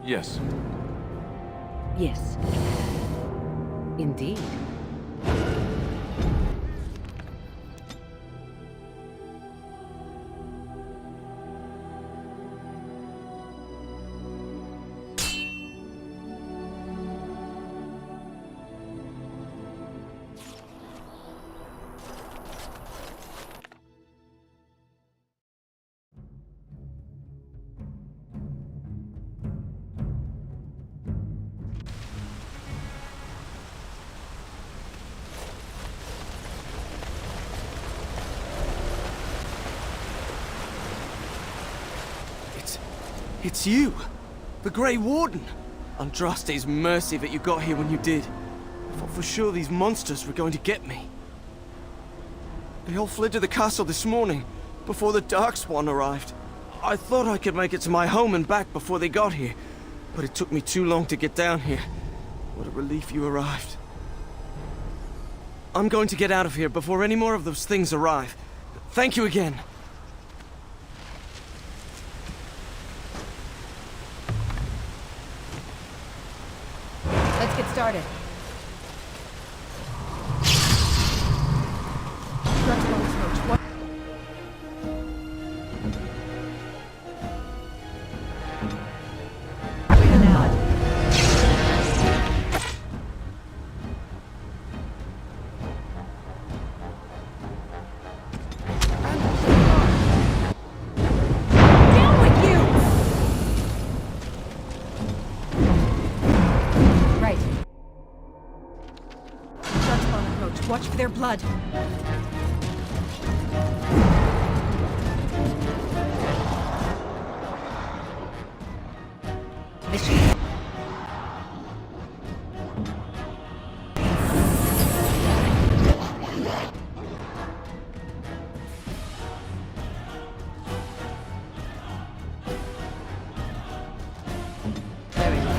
Yes. Yes. Indeed. It's you! The Grey Warden! Andraste's mercy that you got here when you did. I thought for sure these monsters were going to get me. They all fled to the castle this morning, before the Darkspawn arrived. I thought I could make it to my home and back before they got here, but it took me too long to get down here. What a relief you arrived. I'm going to get out of here before any more of those things arrive. Thank you again. Let's get started. What? Down with you! Right. Darkspawn approach. Watch for their blood. Mission. There we go.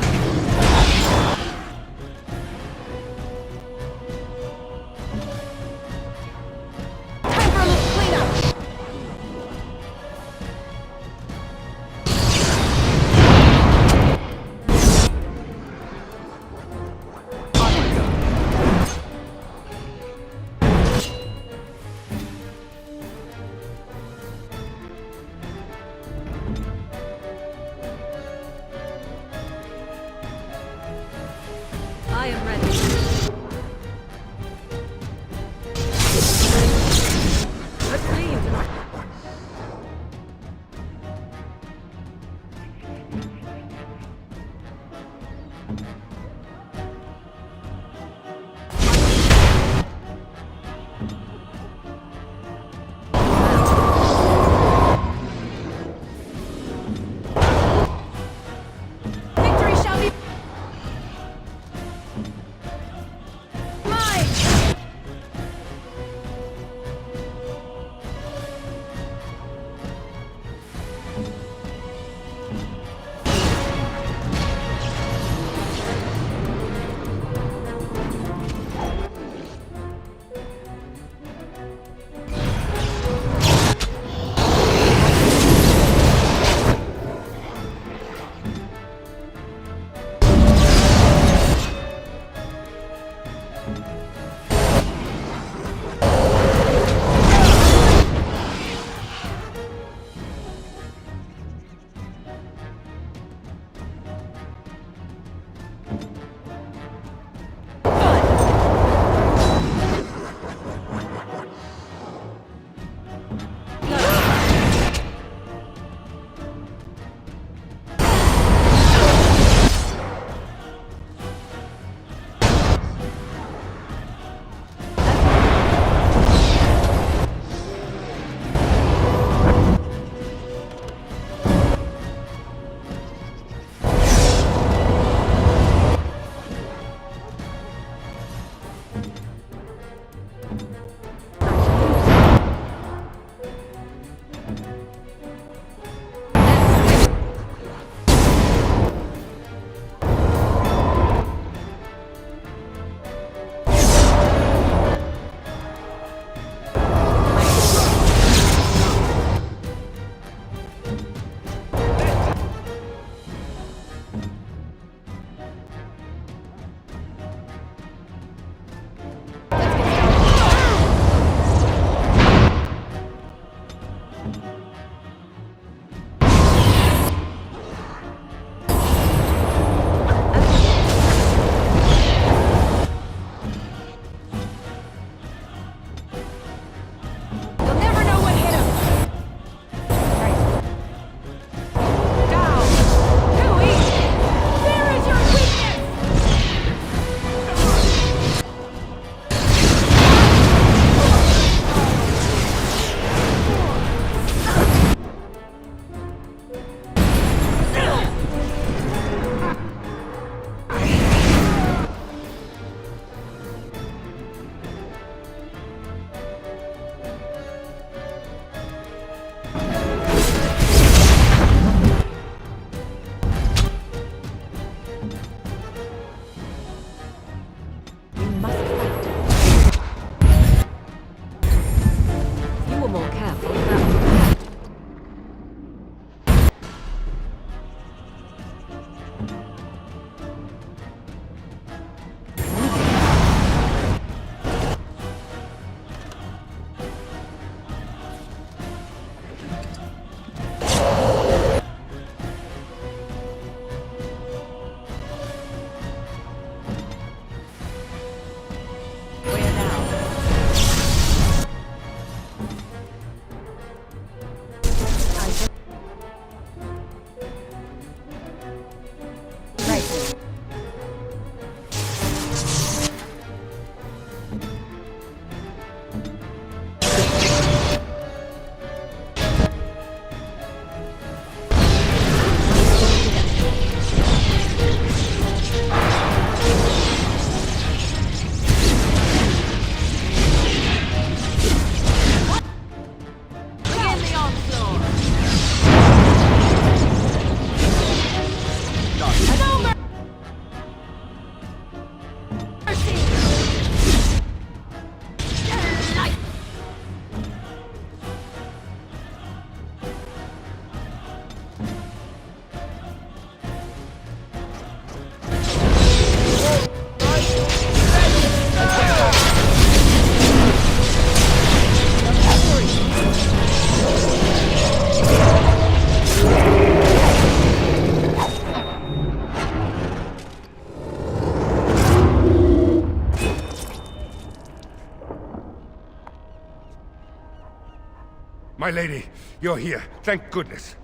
My lady, you're here. Thank goodness.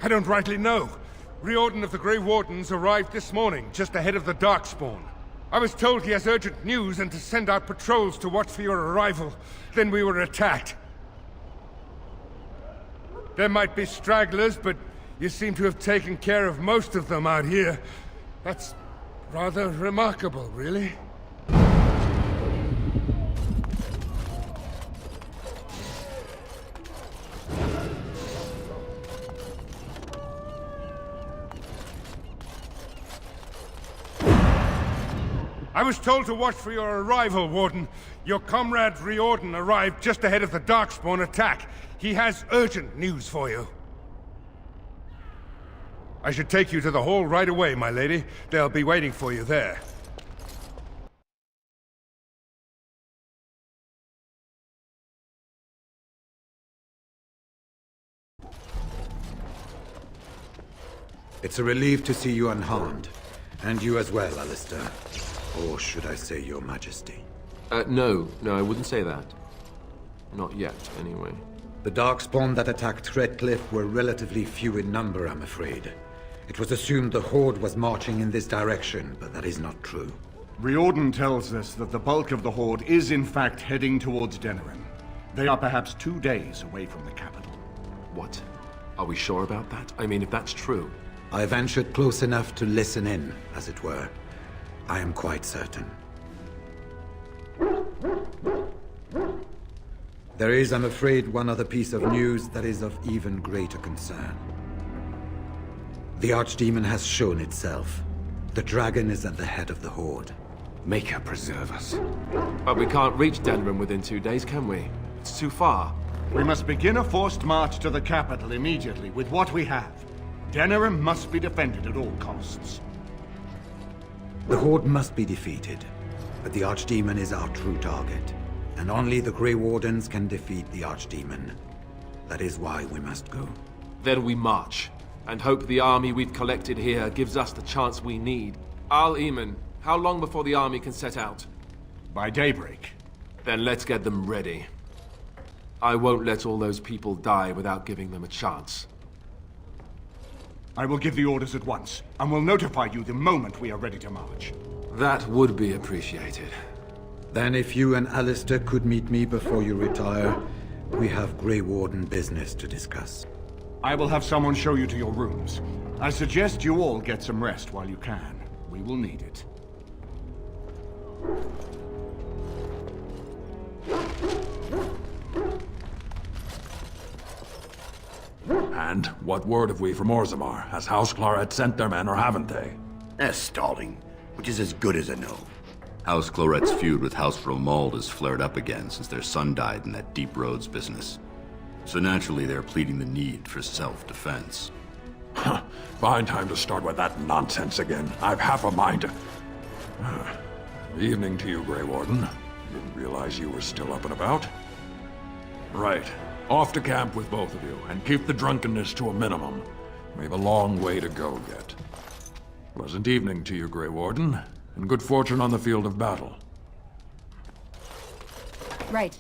I don't rightly know. Riordan of the Grey Wardens arrived this morning, just ahead of the Darkspawn. I was told he has urgent news and to send out patrols to watch for your arrival. Then we were attacked. There might be stragglers, but you seem to have taken care of most of them out here. That's rather remarkable, really. I was told to watch for your arrival, Warden. Your comrade Riordan arrived just ahead of the Darkspawn attack. He has urgent news for you. I should take you to the hall right away, my lady. They'll be waiting for you there. It's a relief to see you unharmed. And you as well, Alistair. Or should I say your majesty? No, I wouldn't say that. Not yet, anyway. The Darkspawn that attacked Redcliffe were relatively few in number, I'm afraid. It was assumed the Horde was marching in this direction, but that is not true. Riordan tells us that the bulk of the Horde is in fact heading towards Denerim. They are perhaps 2 days away from the capital. What? Are we sure about that? I mean, if that's true... I ventured close enough to listen in, as it were. I am quite certain. There is, I'm afraid, one other piece of news that is of even greater concern. The Archdemon has shown itself. The dragon is at the head of the Horde. Maker preserve us. But we can't reach Denerim within 2 days, can we? It's too far. We must begin a forced march to the capital immediately with what we have. Denerim must be defended at all costs. The Horde must be defeated, but the Archdemon is our true target. And only the Grey Wardens can defeat the Archdemon. That is why we must go. Then we march, and hope the army we've collected here gives us the chance we need. Al-Eamon, how long before the army can set out? By daybreak. Then let's get them ready. I won't let all those people die without giving them a chance. I will give the orders at once, and will notify you the moment we are ready to march. That would be appreciated. Then if you and Alistair could meet me before you retire, we have Grey Warden business to discuss. I will have someone show you to your rooms. I suggest you all get some rest while you can. We will need it. And what word have we from Orzammar? Has House Clorette sent their men, or haven't they? They're stalling, which is as good as a no. House Clorette's feud with House Romuald has flared up again since their son died in that Deep Roads business. So naturally, they're pleading the need for self-defense. Fine time to start with that nonsense again. I've half a mind to... Evening to you, Grey Warden. Didn't realize you were still up and about. Right. Off to camp with both of you, and keep the drunkenness to a minimum. We have a long way to go yet. Pleasant evening to you, Grey Warden, and good fortune on the field of battle. Right.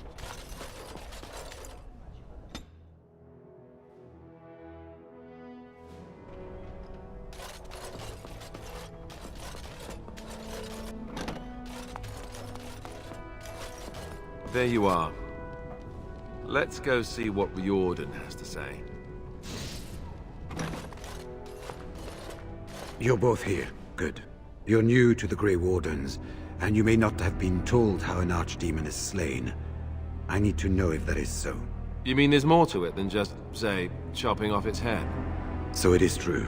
There you are. Let's go see what Riordan has to say. You're both here. Good. You're new to the Grey Wardens, and you may not have been told how an Archdemon is slain. I need to know if that is so. You mean there's more to it than just, say, chopping off its head? So it is true.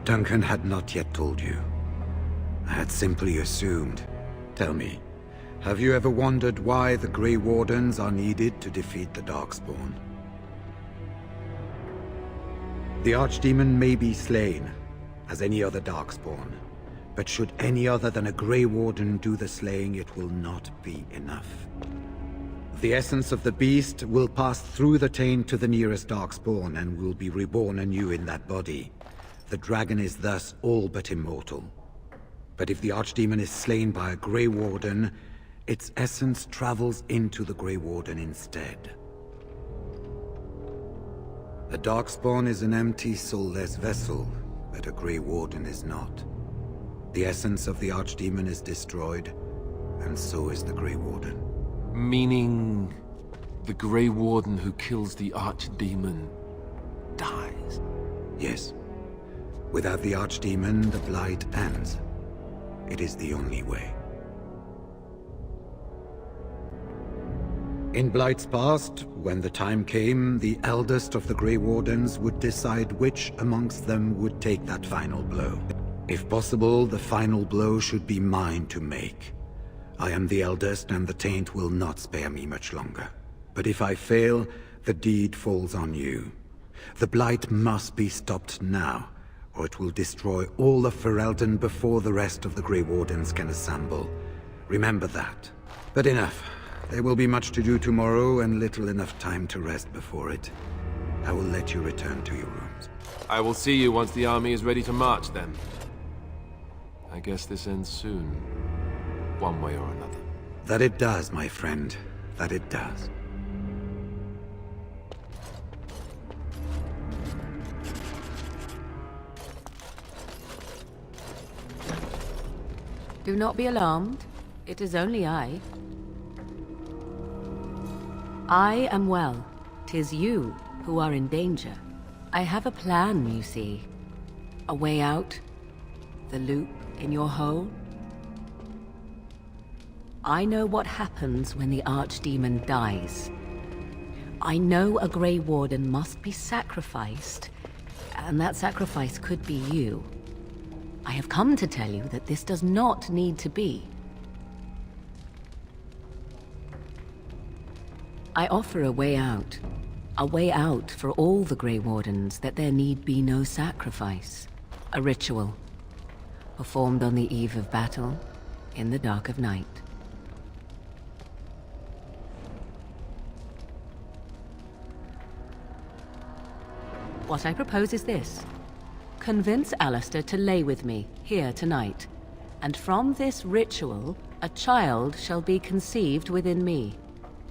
Duncan had not yet told you. I had simply assumed. Tell me, have you ever wondered why the Grey Wardens are needed to defeat the Darkspawn? The Archdemon may be slain, as any other Darkspawn, but should any other than a Grey Warden do the slaying, it will not be enough. The essence of the beast will pass through the taint to the nearest Darkspawn and will be reborn anew in that body. The dragon is thus all but immortal. But if the Archdemon is slain by a Grey Warden, its essence travels into the Grey Warden instead. A Darkspawn is an empty, soulless vessel, but a Grey Warden is not. The essence of the Archdemon is destroyed, and so is the Grey Warden. Meaning... the Grey Warden who kills the Archdemon dies? Yes. Without the Archdemon, the Blight ends. It is the only way. In Blight's past, when the time came, the eldest of the Grey Wardens would decide which amongst them would take that final blow. If possible, the final blow should be mine to make. I am the eldest, and the taint will not spare me much longer. But if I fail, the deed falls on you. The Blight must be stopped now, or it will destroy all of Ferelden before the rest of the Grey Wardens can assemble. Remember that. But enough. There will be much to do tomorrow, and little enough time to rest before it. I will let you return to your rooms. I will see you once the army is ready to march, then. I guess this ends soon. One way or another. That it does, my friend. That it does. Do not be alarmed. It is only I. I am well. 'Tis you who are in danger. I have a plan, you see. A way out. The loop in your hole. I know what happens when the Archdemon dies. I know a Grey Warden must be sacrificed, and that sacrifice could be you. I have come to tell you that this does not need to be. I offer a way out for all the Grey Wardens, that there need be no sacrifice. A ritual, performed on the eve of battle, in the dark of night. What I propose is this. Convince Alistair to lay with me, here tonight. And from this ritual, a child shall be conceived within me.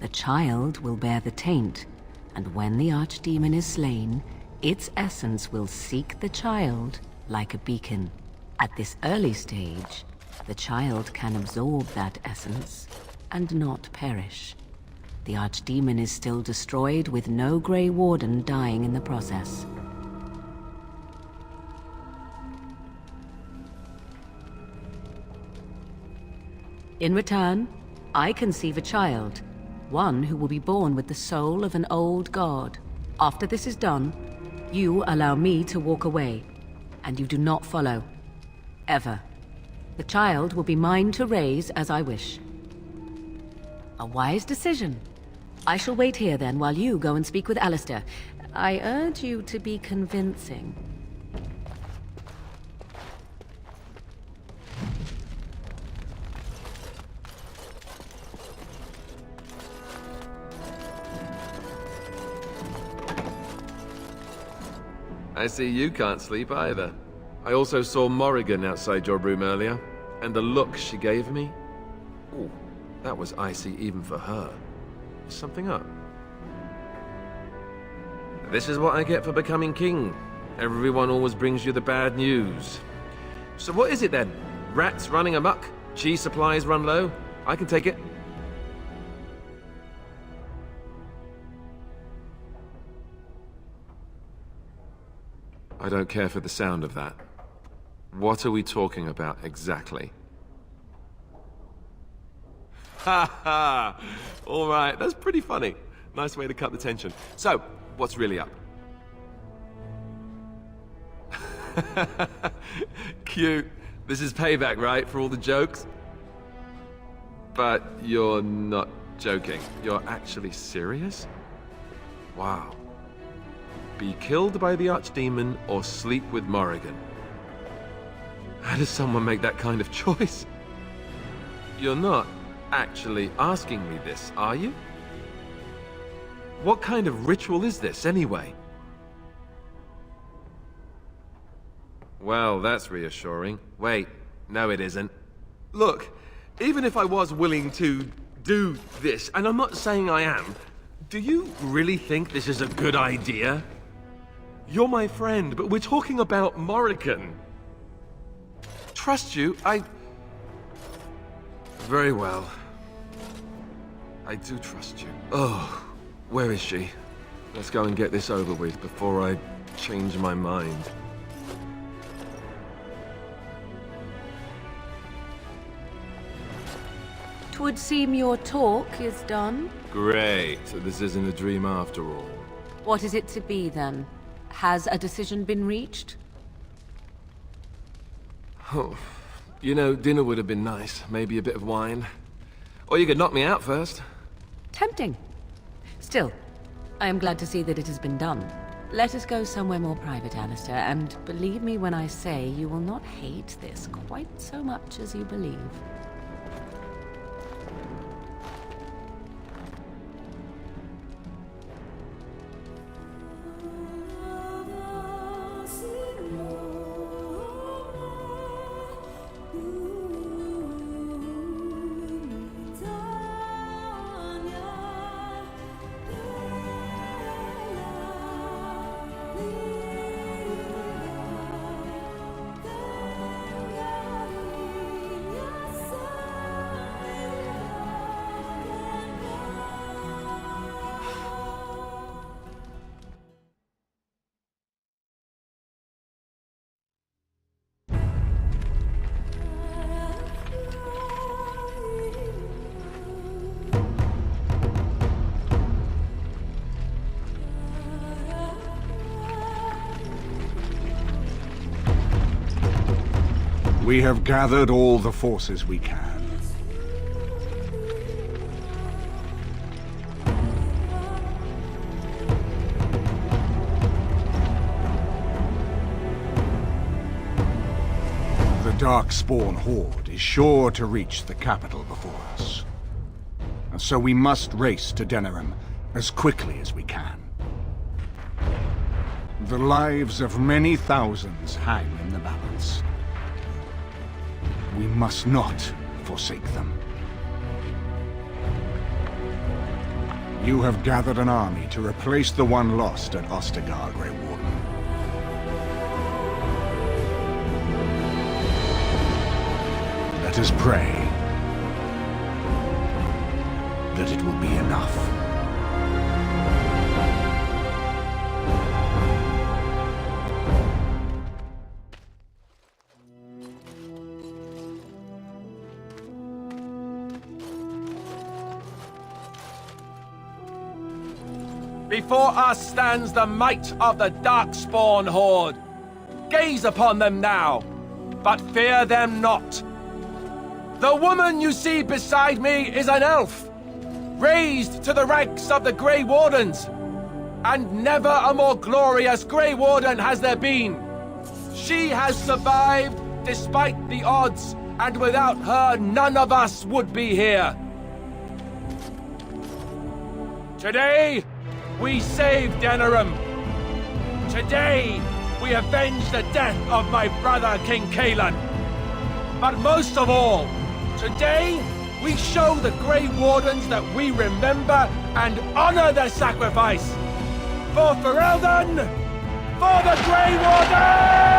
The child will bear the taint, and when the Archdemon is slain, its essence will seek the child like a beacon. At this early stage, the child can absorb that essence and not perish. The Archdemon is still destroyed, with no Grey Warden dying in the process. In return, I conceive a child, one who will be born with the soul of an old god. After this is done, you allow me to walk away, and you do not follow. Ever. The child will be mine to raise as I wish. A wise decision. I shall wait here then while you go and speak with Alistair. I urge you to be convincing. I see you can't sleep either. I also saw Morrigan outside your room earlier, and the look she gave me... Ooh, that was icy even for her. Is something up? This is what I get for becoming king. Everyone always brings you the bad news. So what is it then? Rats running amok? Cheese supplies run low? I can take it. I don't care for the sound of that. What are we talking about exactly? Ha ha! Alright, that's pretty funny. Nice way to cut the tension. So, what's really up? Cute. This is payback, right, for all the jokes? But you're not joking. You're actually serious? Wow. Be killed by the Archdemon or sleep with Morrigan. How does someone make that kind of choice? You're not actually asking me this, are you? What kind of ritual is this, anyway? Well, that's reassuring. Wait, no it isn't. Look, even if I was willing to do this, and I'm not saying I am, do you really think this is a good idea? You're my friend, but we're talking about Morrigan. Trust you, Very well. I do trust you. Oh, where is she? Let's go and get this over with before I change my mind. Twould seem your talk is done. Great, so this isn't a dream after all. What is it to be, then? Has a decision been reached? Oh, you know, dinner would have been nice. Maybe a bit of wine. Or you could knock me out first. Tempting. Still, I am glad to see that it has been done. Let us go somewhere more private, Alistair, and believe me when I say you will not hate this quite so much as you believe. We have gathered all the forces we can. The Darkspawn Horde is sure to reach the capital before us. And so we must race to Denerim as quickly as we can. The lives of many thousands hang in the balance. We must not forsake them. You have gathered an army to replace the one lost at Ostagar, Grey Warden. Let us pray that it will be enough. Before us stands the might of the Darkspawn Horde. Gaze upon them now, but fear them not. The woman you see beside me is an elf, raised to the ranks of the Grey Wardens. And never a more glorious Grey Warden has there been. She has survived despite the odds, and without her none of us would be here. Today, we saved Denerim. Today, we avenged the death of my brother, King Cailan. But most of all, today, we show the Grey Wardens that we remember and honor their sacrifice. For Ferelden, for the Grey Wardens!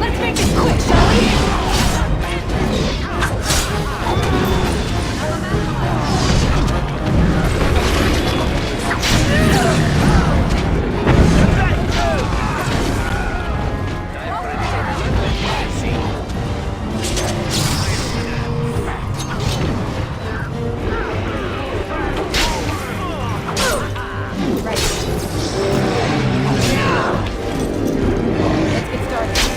Let's make this quick, shall we? Right. Let's get started.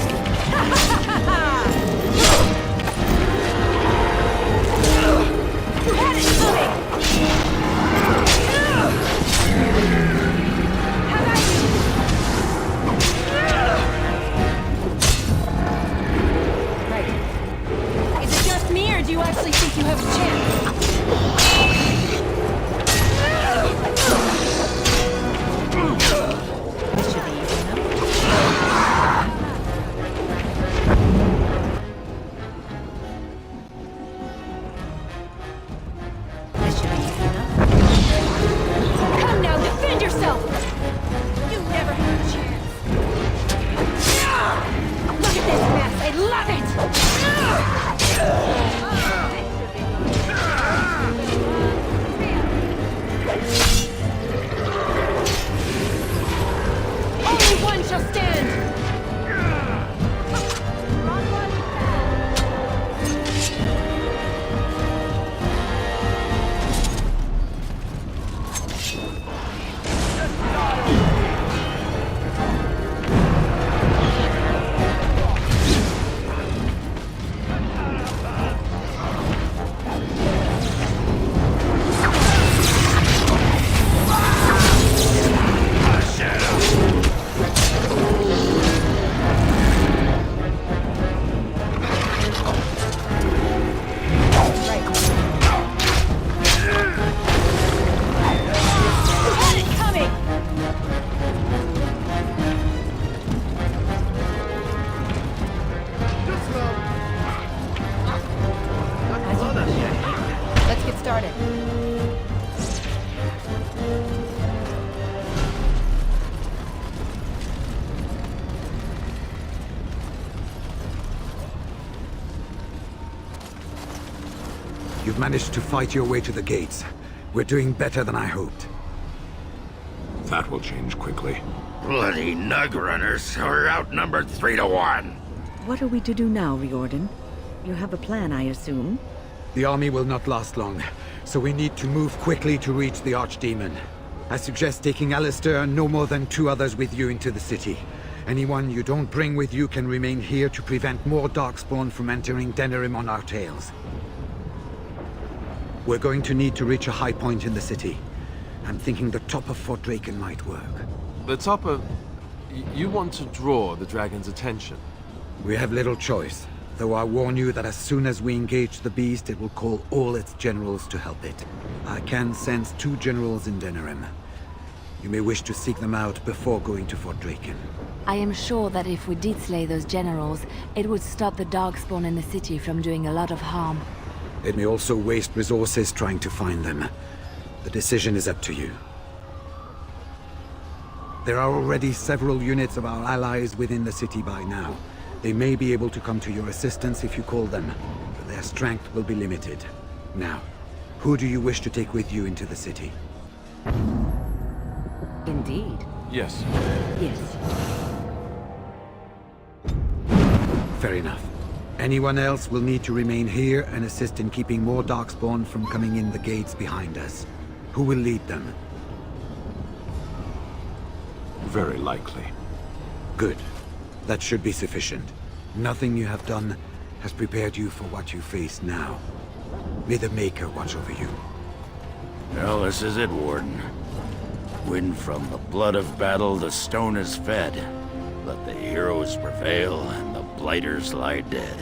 You had it coming! How about you? Right. Is it just me, or do you actually think you have a chance? This should be easy enough. This should be easy enough. Come now, defend yourself! You never had a chance. Look at this mess! I love it! Only one shall stand! Let's get started. You've managed to fight your way to the gates. We're doing better than I hoped. That will change quickly. Bloody Nug Runners are outnumbered 3 to 1. What are we to do now, Riordan? You have a plan, I assume? The army will not last long, so we need to move quickly to reach the Archdemon. I suggest taking Alistair and no more than 2 others with you into the city. Anyone you don't bring with you can remain here to prevent more Darkspawn from entering Denerim on our tails. We're going to need to reach a high point in the city. I'm thinking the top of Fort Draken might work. The top of... You want to draw the dragon's attention? We have little choice, though I warn you that as soon as we engage the beast, it will call all its generals to help it. I can sense 2 generals in Denerim. You may wish to seek them out before going to Fort Draken. I am sure that if we did slay those generals, it would stop the Darkspawn in the city from doing a lot of harm. It may also waste resources trying to find them. The decision is up to you. There are already several units of our allies within the city by now. They may be able to come to your assistance if you call them, but their strength will be limited. Now, who do you wish to take with you into the city? Indeed. Yes. Yes. Fair enough. Anyone else will need to remain here and assist in keeping more Darkspawn from coming in the gates behind us. Who will lead them? Very likely. Good. That should be sufficient. Nothing you have done has prepared you for what you face now. May the Maker watch over you. Well, this is it, Warden. When from the blood of battle the stone is fed, let the heroes prevail and the blighters lie dead.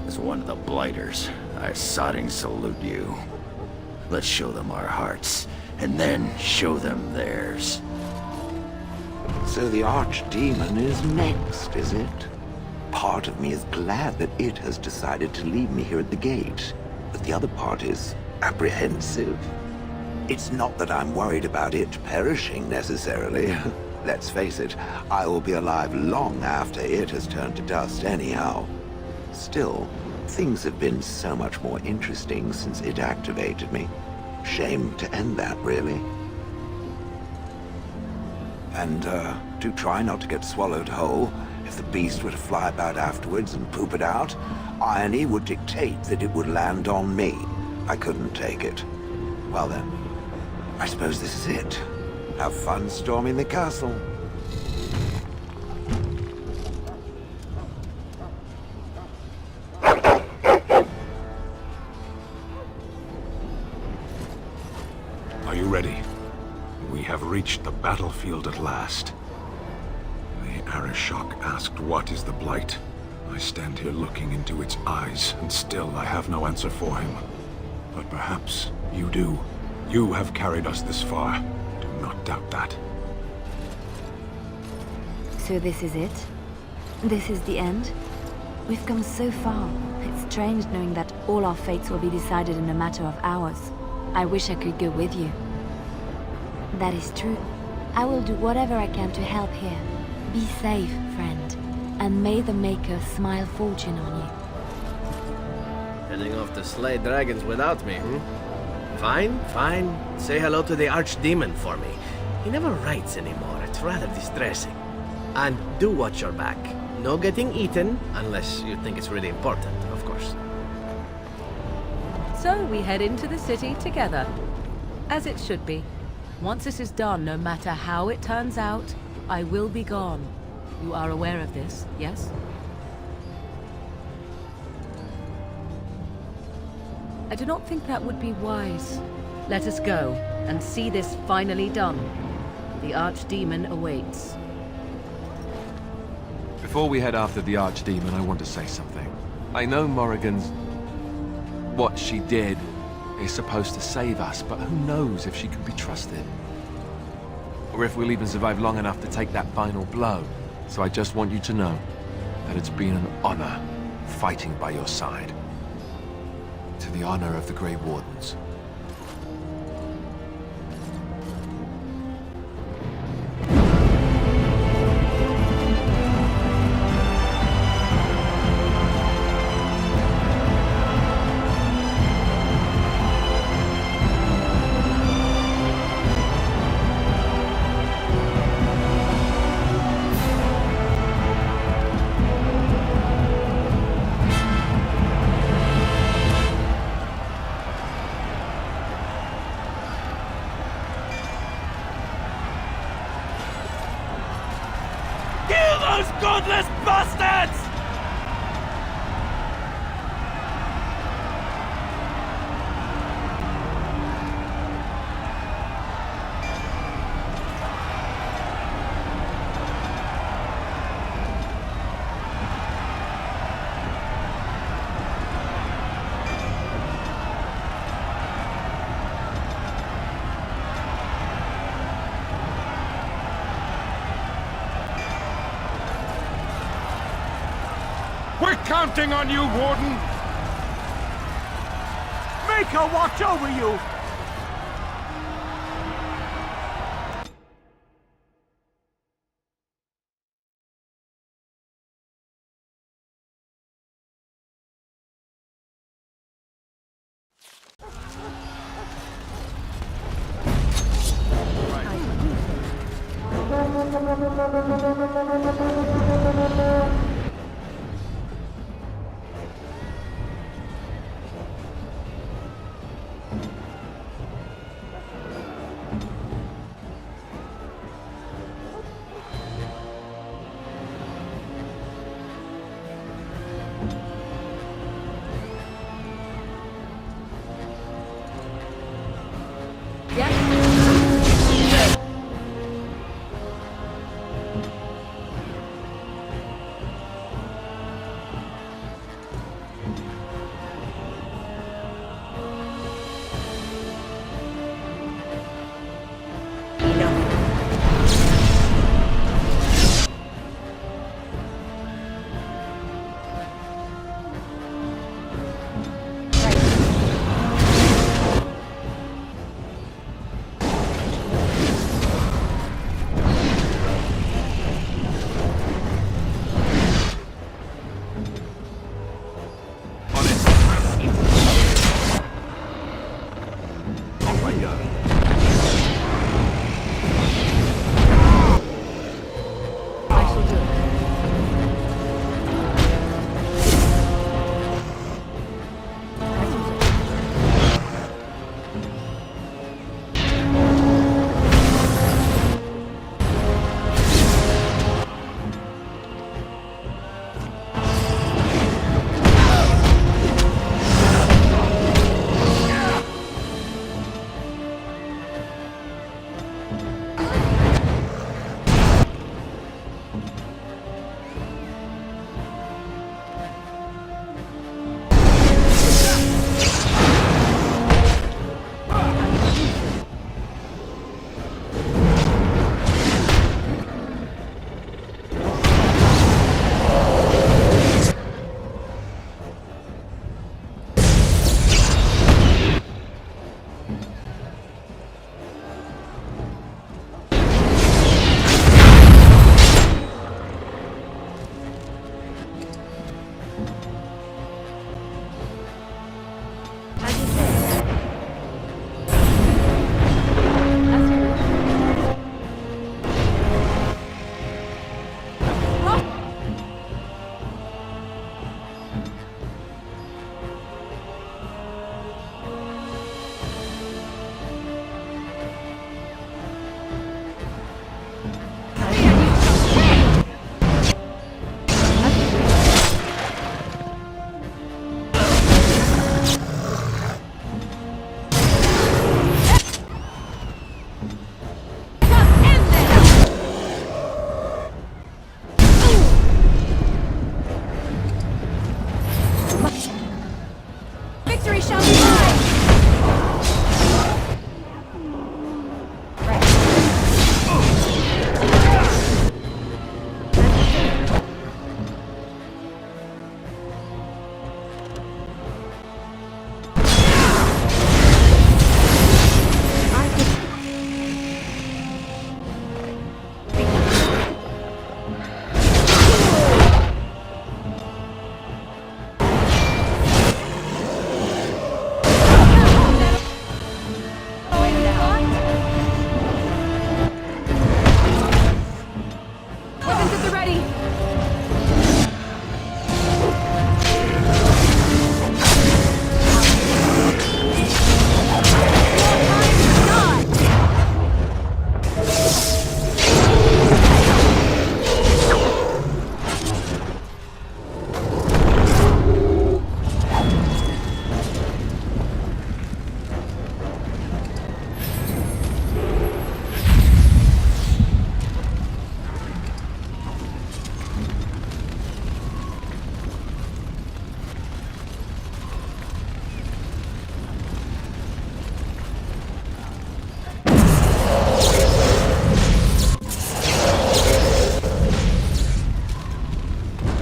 As one of the blighters, I sodding salute you. Let's show them our hearts, and then show them theirs. So the Archdemon is next, is it? Part of me is glad that it has decided to leave me here at the gate, but the other part is apprehensive. It's not that I'm worried about it perishing necessarily. Let's face it, I will be alive long after it has turned to dust anyhow. Still, things have been so much more interesting since it activated me. Shame to end that, really. And, do try not to get swallowed whole. If the beast were to fly about afterwards and poop it out, irony would dictate that it would land on me. I couldn't take it. Well then, I suppose this is it. Have fun storming the castle. Are you ready? We have reached the battlefield at last. The Arishok asked what is the Blight. I stand here looking into its eyes, and still I have no answer for him. But perhaps you do. You have carried us this far. Do not doubt that. So this is it? This is the end? We've come so far. It's strange knowing that all our fates will be decided in a matter of hours. I wish I could go with you. That is true. I will do whatever I can to help here. Be safe, friend. And may the Maker smile fortune on you. Heading off to slay dragons without me, Fine, fine. Say hello to the Archdemon for me. He never writes anymore. It's rather distressing. And do watch your back. No getting eaten, unless you think it's really important, of course. So we head into the city together. As it should be. Once this is done, no matter how it turns out, I will be gone. You are aware of this, yes? I do not think that would be wise. Let us go, and see this finally done. The Archdemon awaits. Before we head after the Archdemon, I want to say something. I know Morrigan's... what she did is supposed to save us, but who knows if she can be trusted? Or if we'll even survive long enough to take that final blow. So I just want you to know that it's been an honor fighting by your side. To the honor of the Grey Wardens. Those godless bastards! We're counting on you, Warden! Make her watch over you!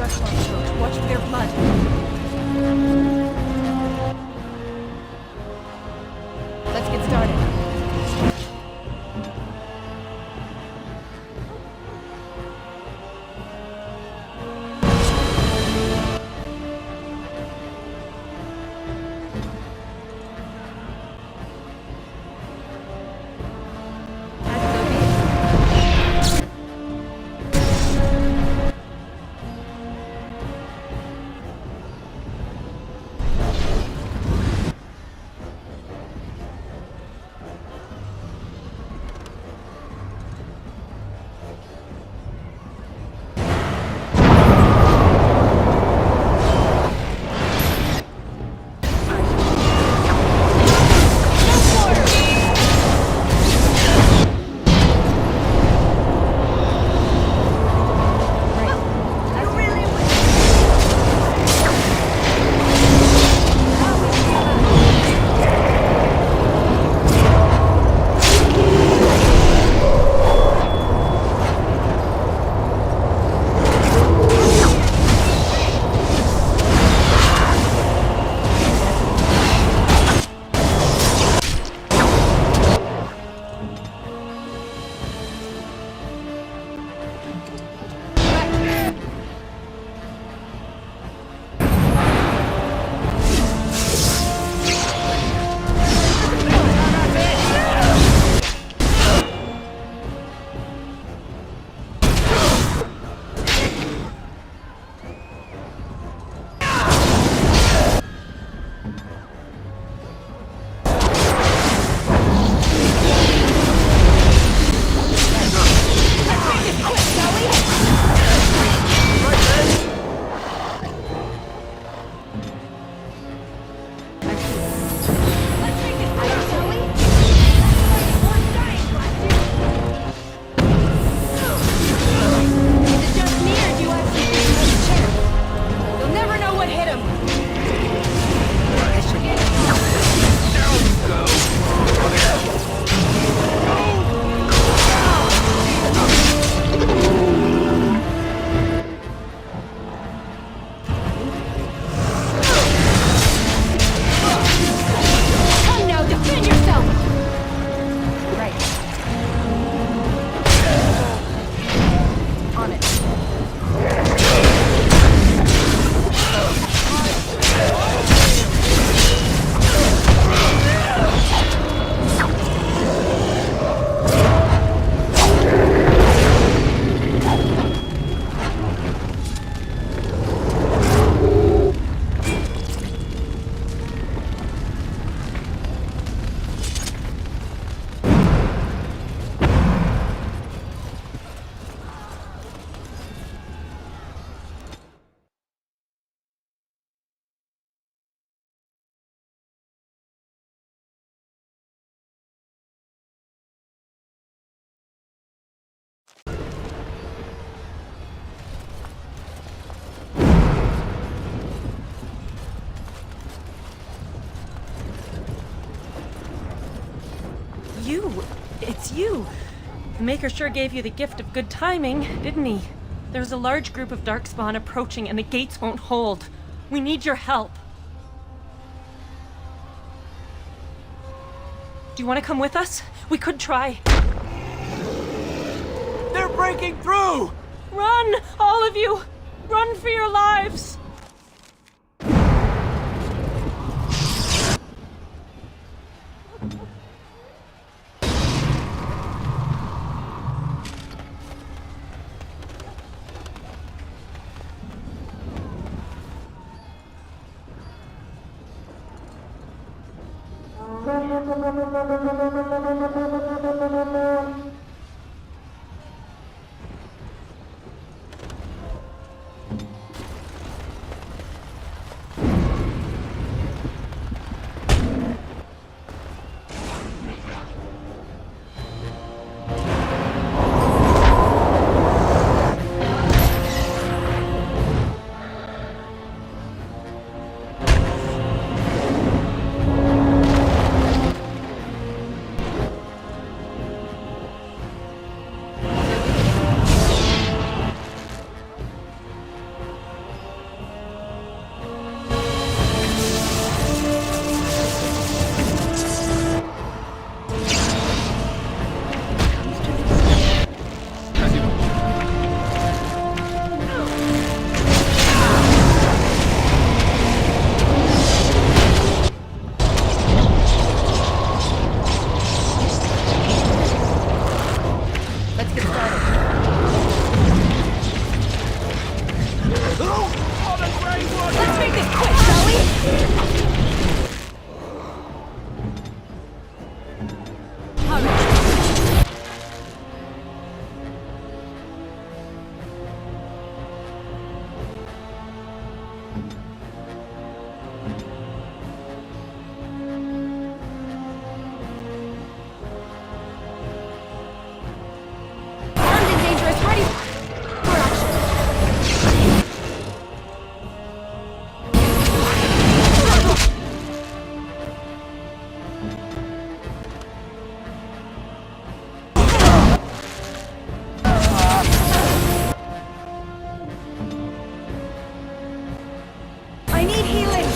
Darkspawn strokes. Watch for their blood. Let's get started. It's you! The Maker sure gave you the gift of good timing, didn't he? There's a large group of Darkspawn approaching and the gates won't hold. We need your help. Do you want to come with us? We could try. They're breaking through! Run! All of you! Run for your lives! Armed and dangerous, ready for action. I need healing.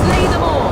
Slay them all!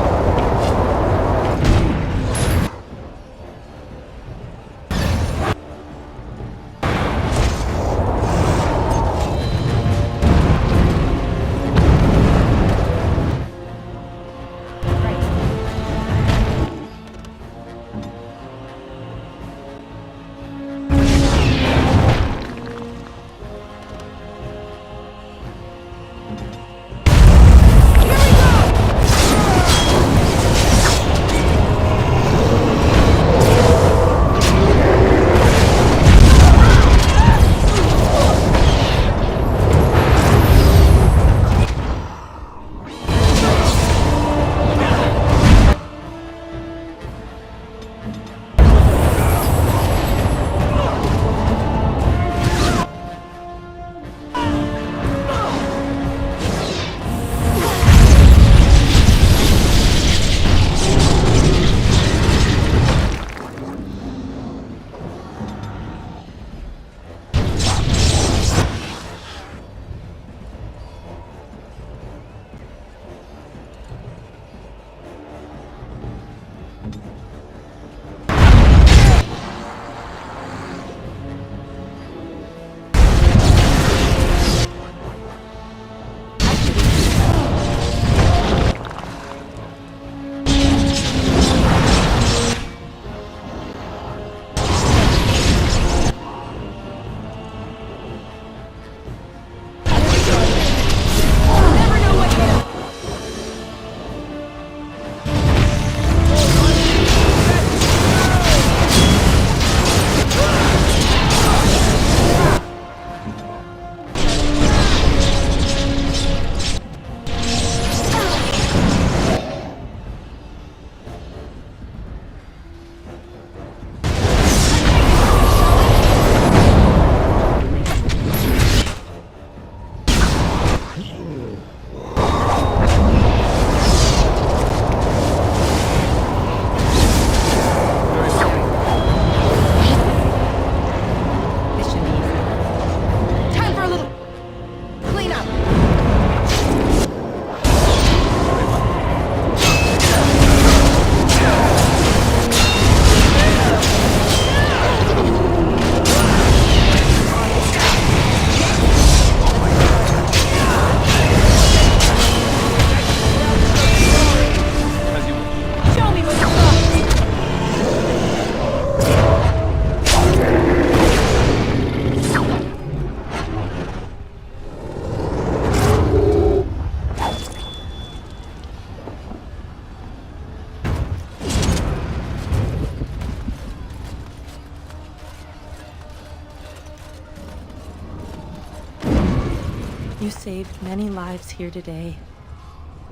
You saved many lives here today.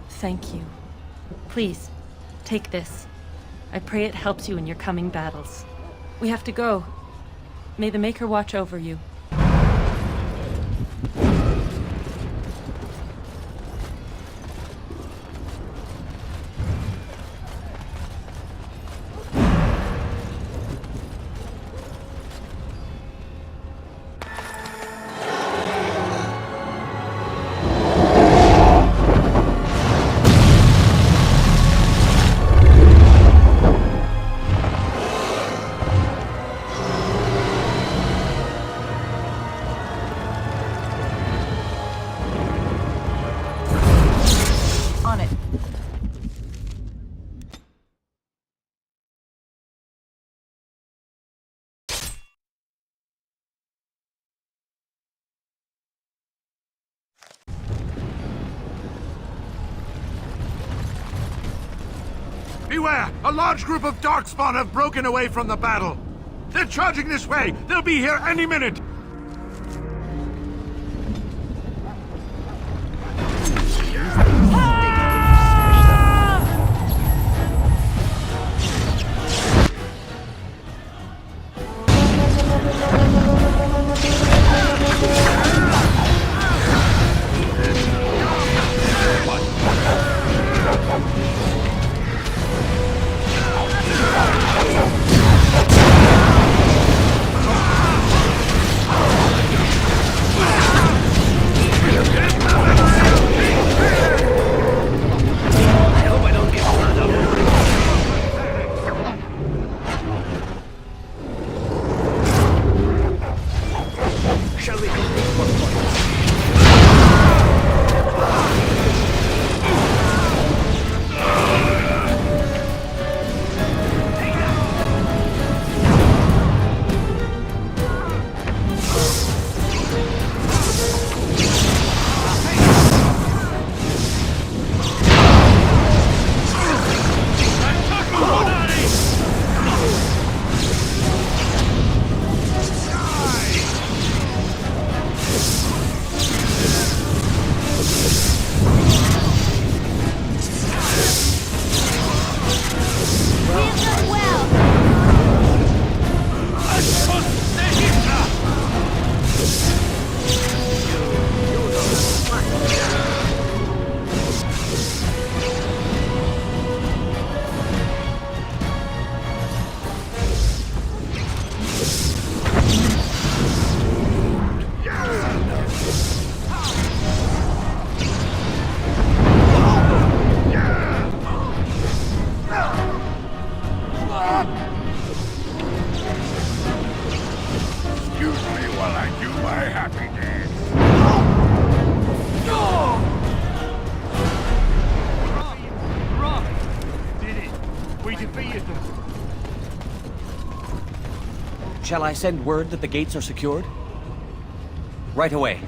Thank you. Please, take this. I pray it helps you in your coming battles. We have to go. May the Maker watch over you. On it. Beware! A large group of Darkspawn have broken away from the battle. They're charging this way. They'll be here any minute. Shall I send word that the gates are secured? Right away.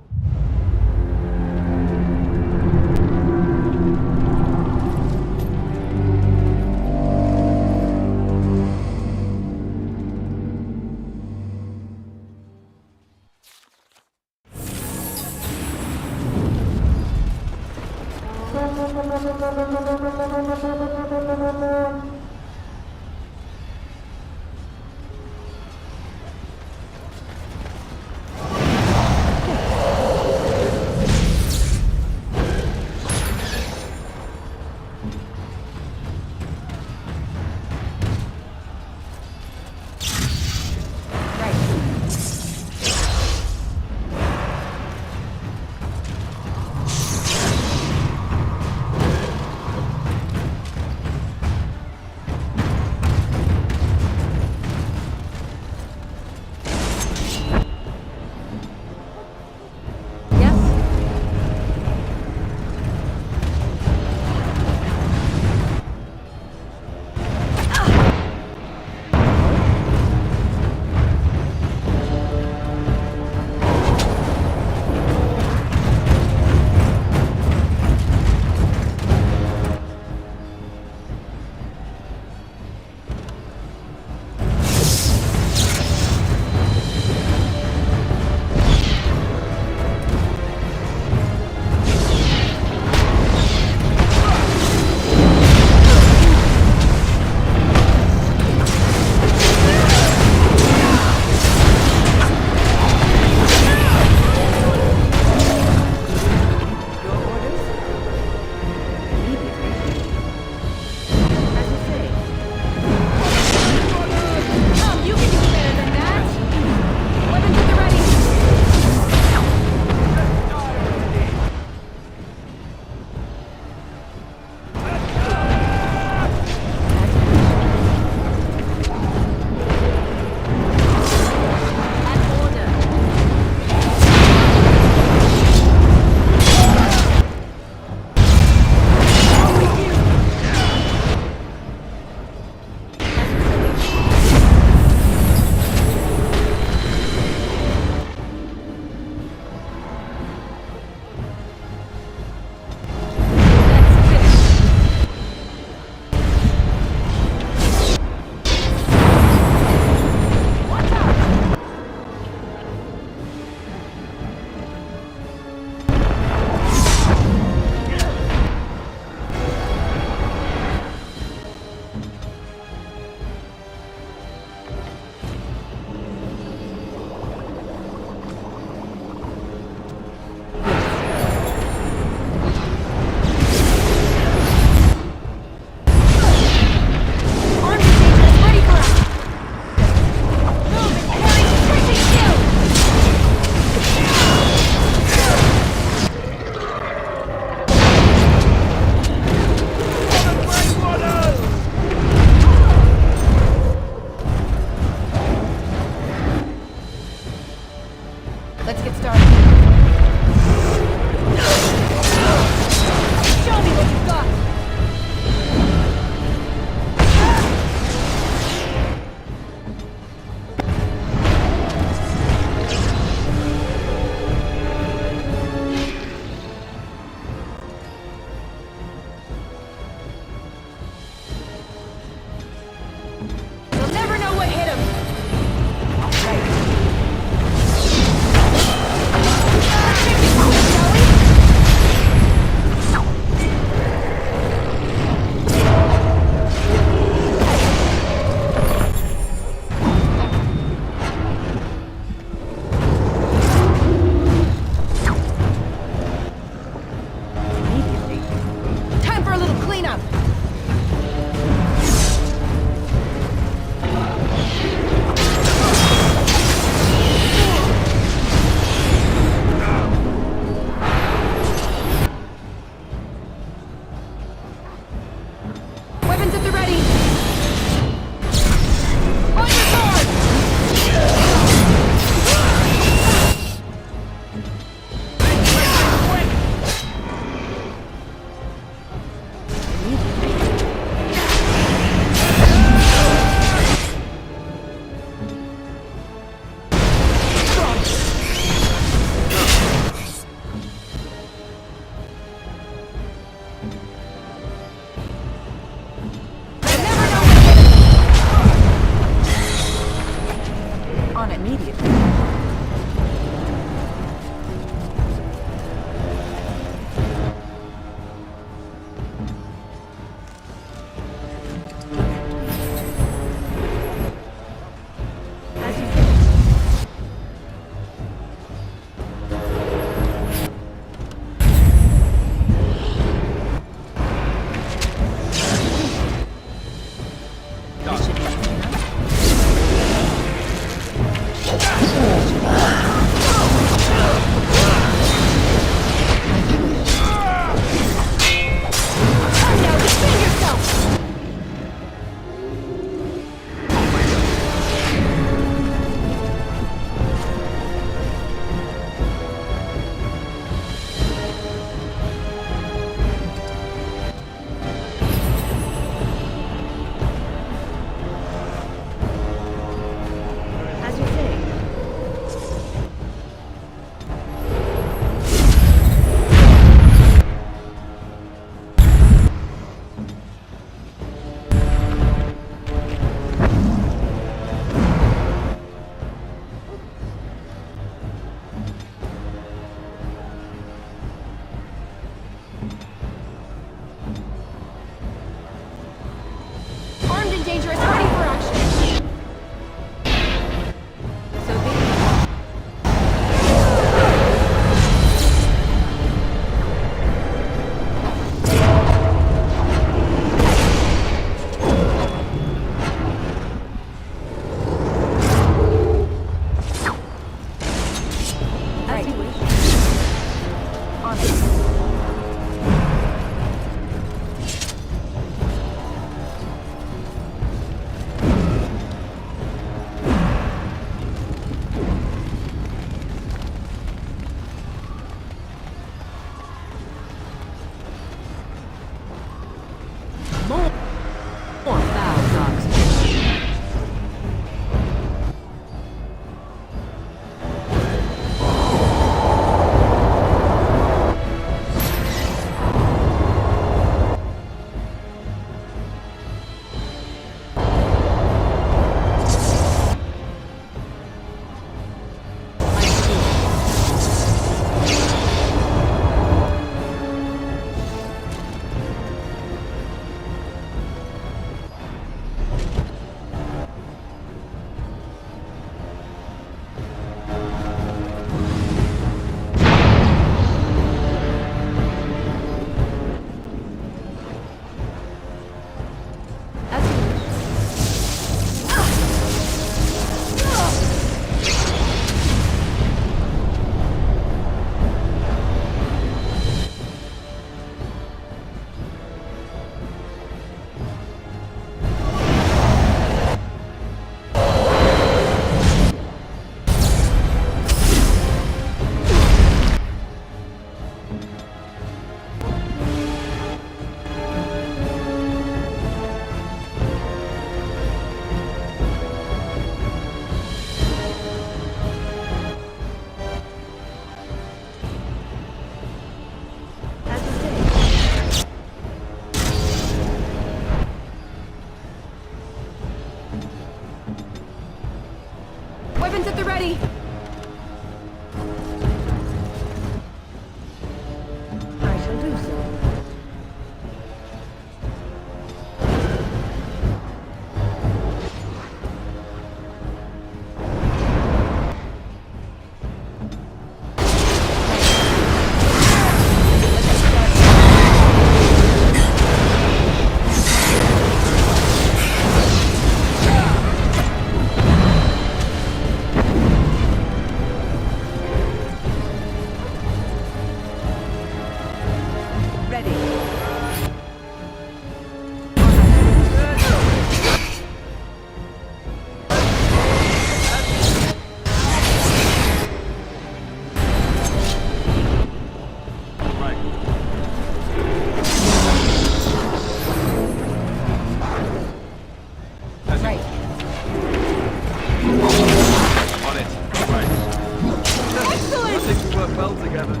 think we work well together.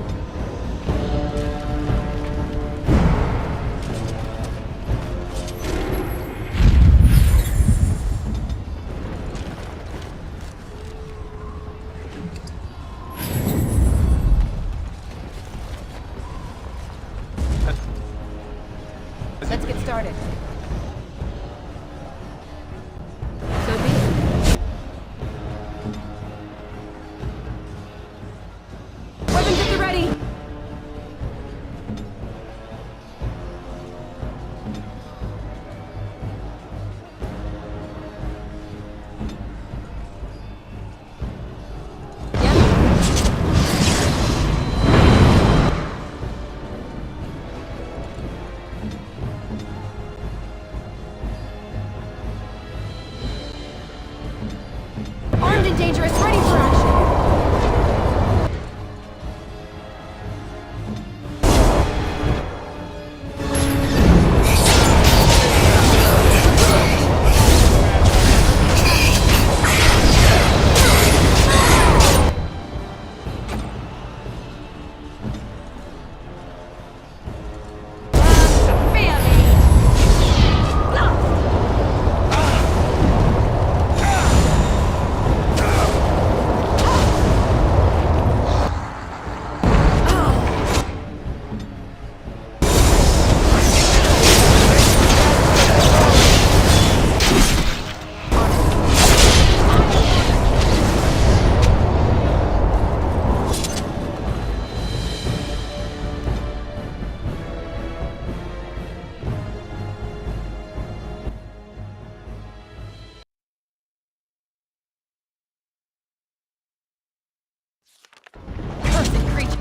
Let's get started. So be it. Weapons at the ready! Armed and dangerous, ready for action! Cursed creature!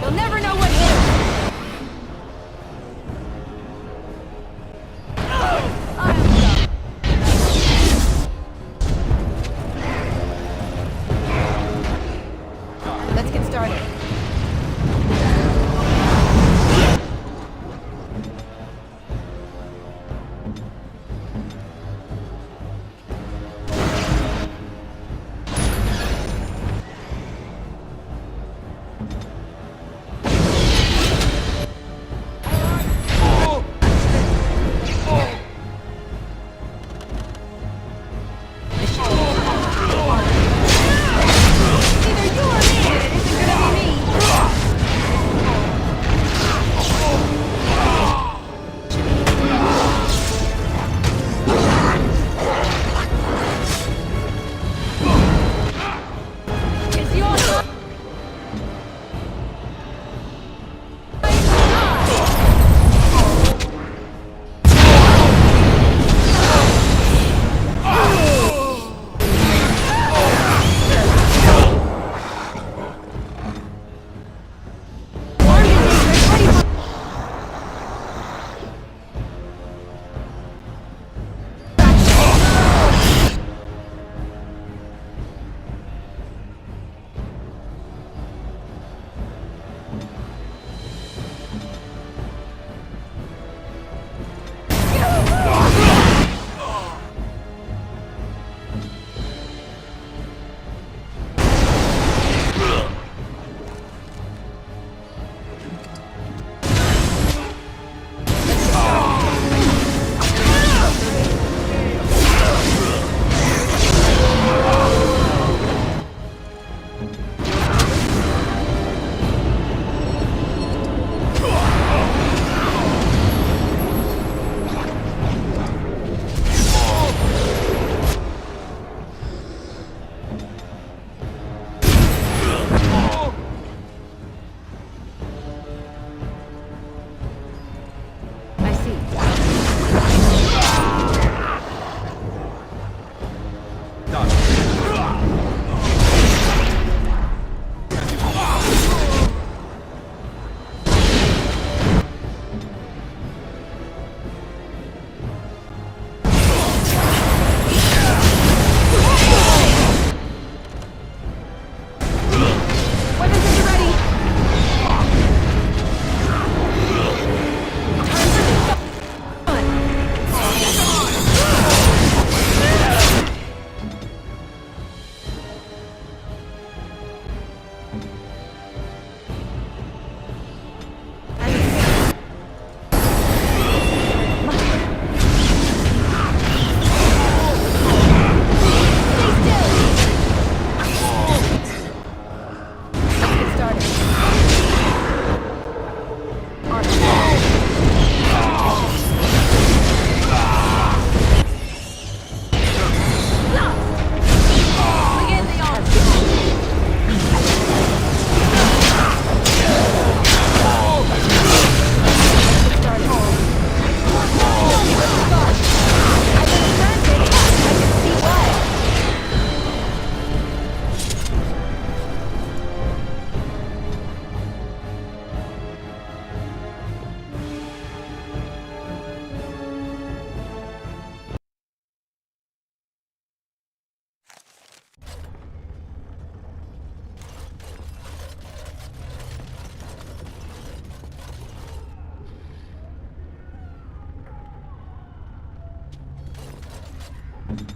You'll never know what hit him! Let's get started. Either you or me, but it isn't gonna be me!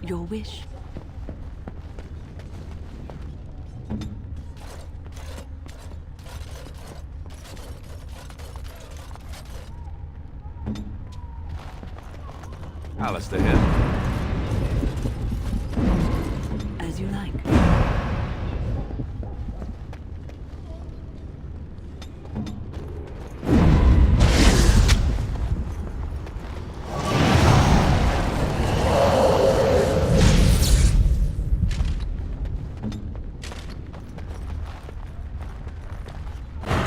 Your wish. Alistair here. As you like.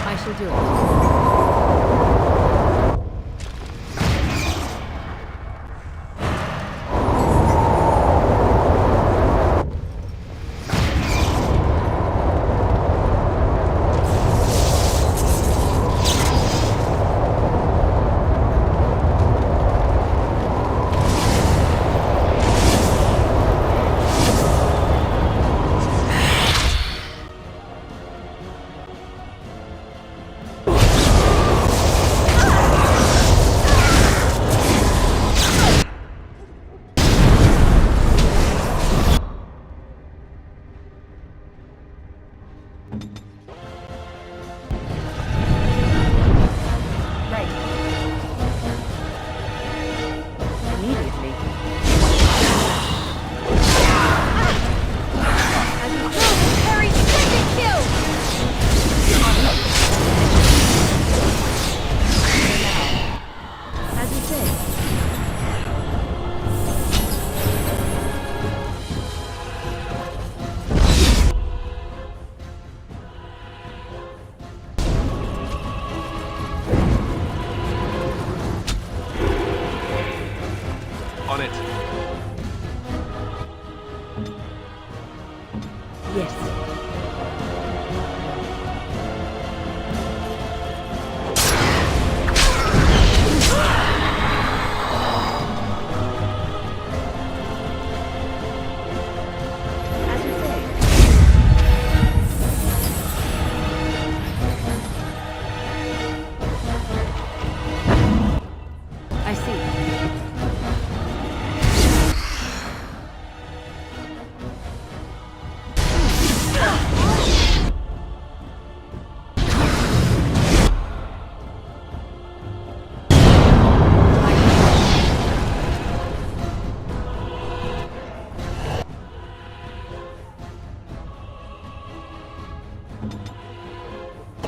I shall do it. On it. Yes. I see.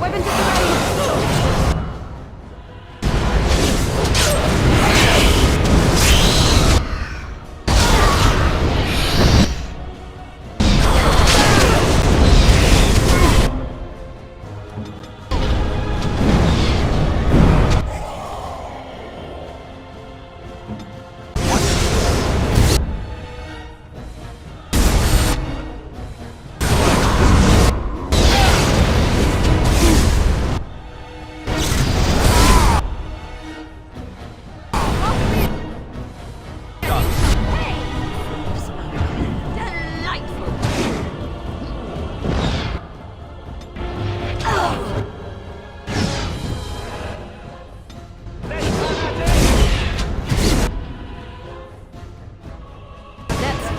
Weapons at the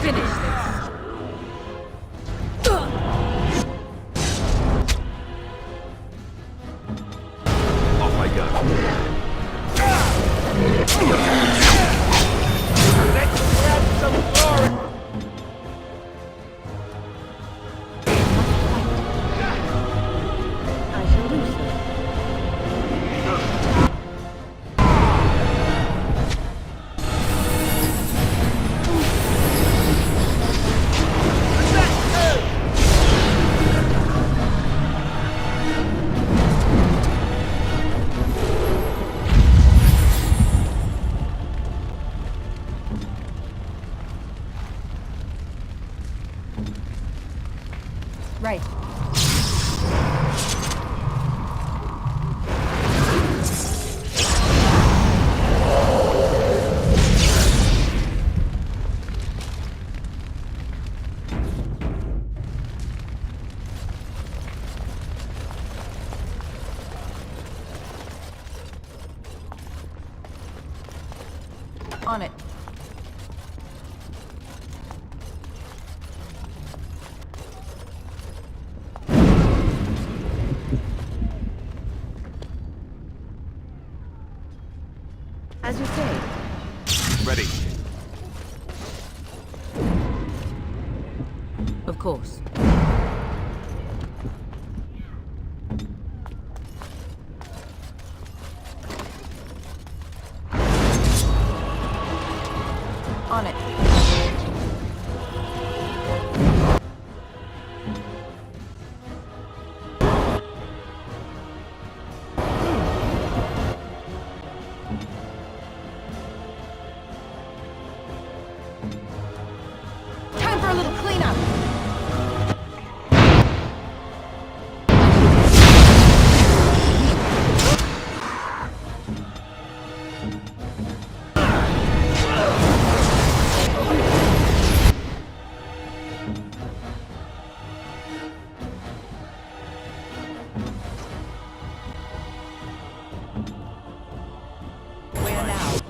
ready! Right. On it. As you say. Ready. Of course. On it. Time for a little cleanup. Where now?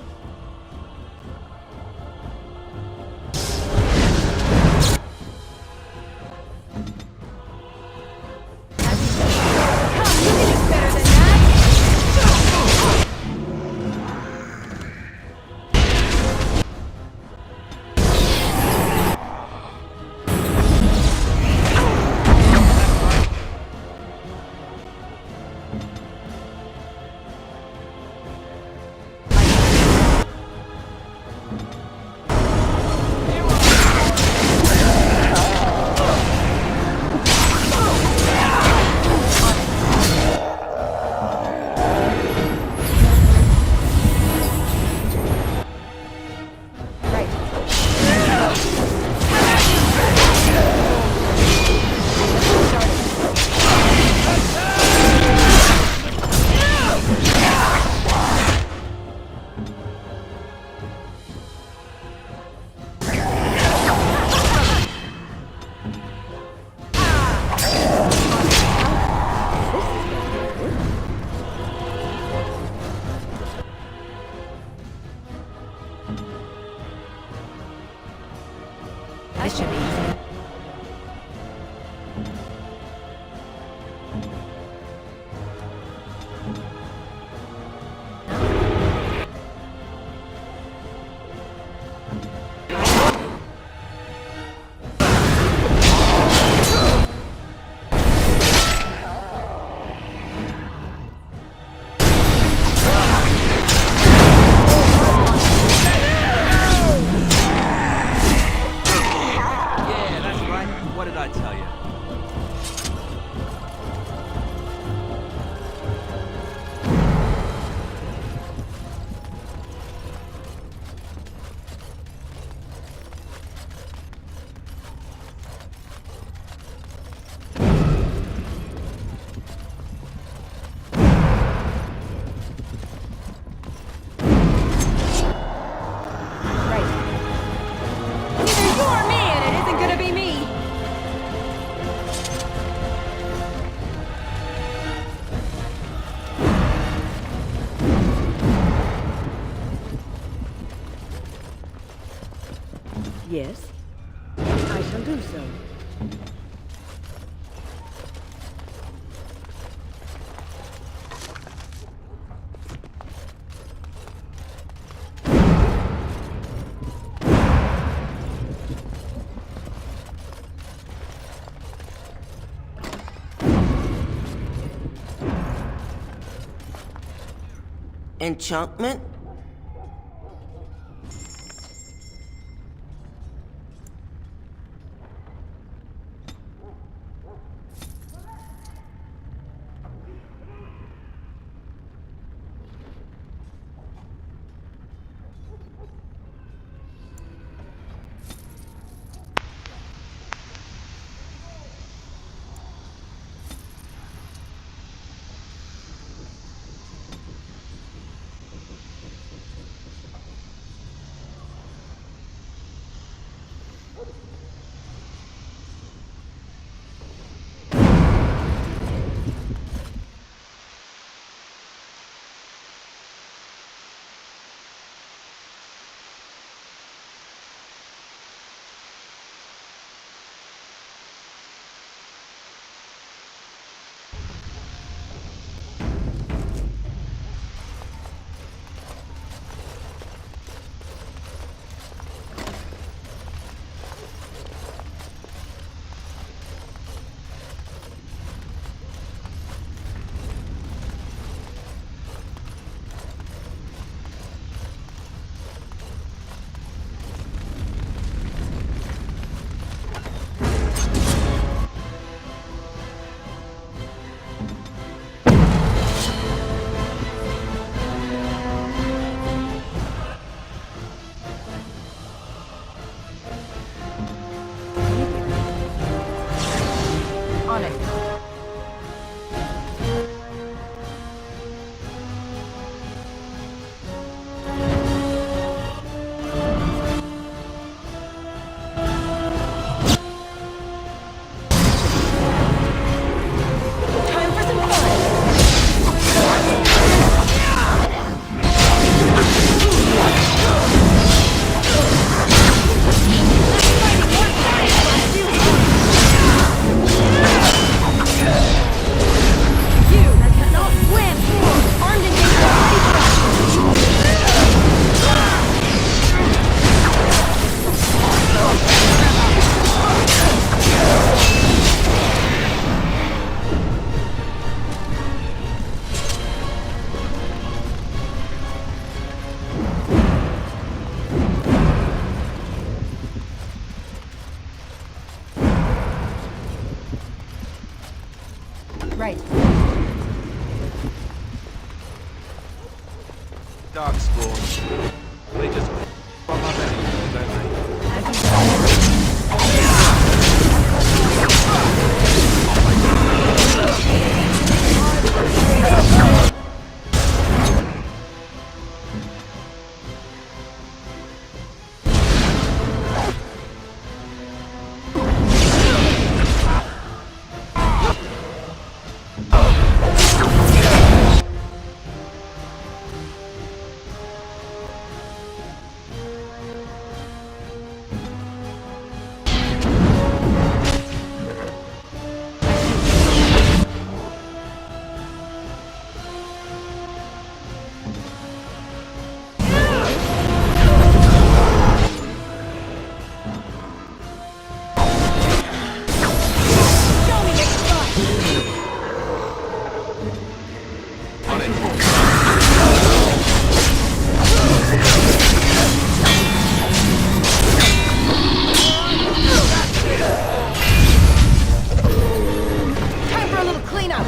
This should be easy. Yeah, that's right. What did I tell you? Either you or me, and it isn't gonna be me. Yes, I shall do so. Enchantment? Darkspawn. They just crop up anywhere, don't they? Time for a little cleanup!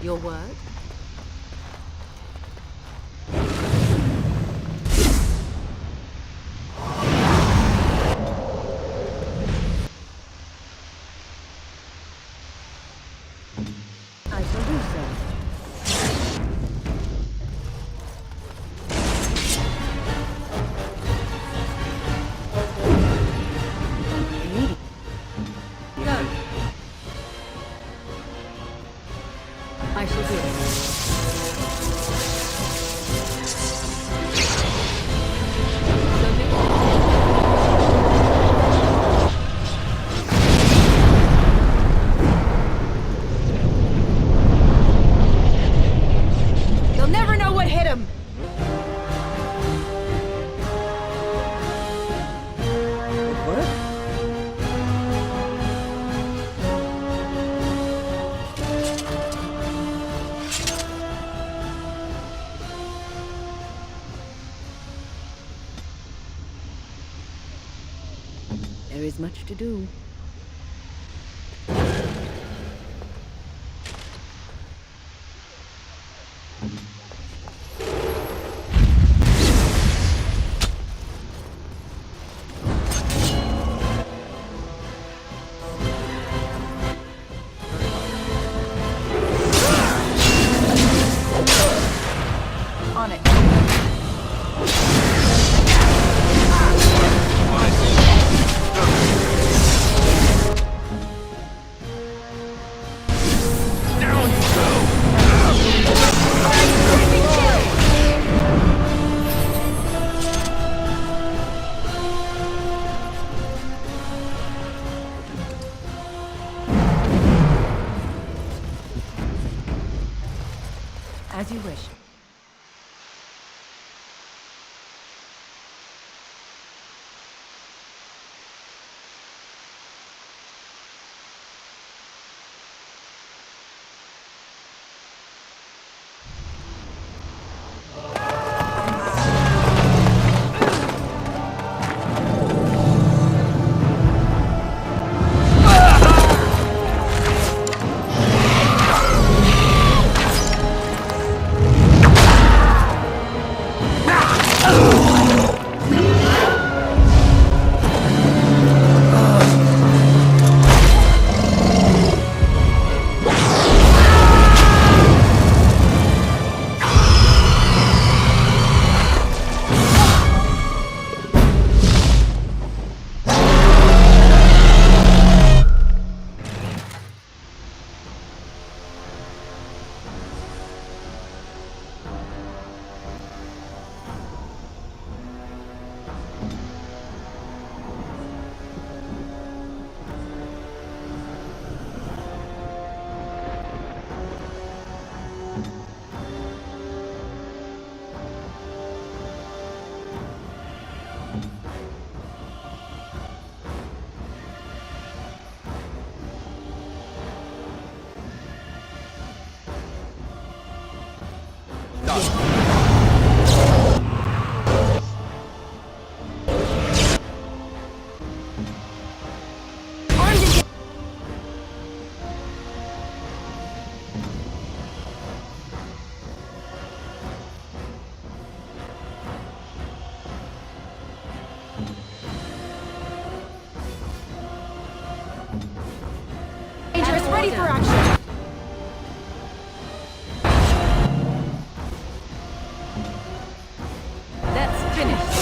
Your word? I shall do so. Go. I shall do it. You'll never know what hit him! There is much to do. On it. ready for action! That's finished.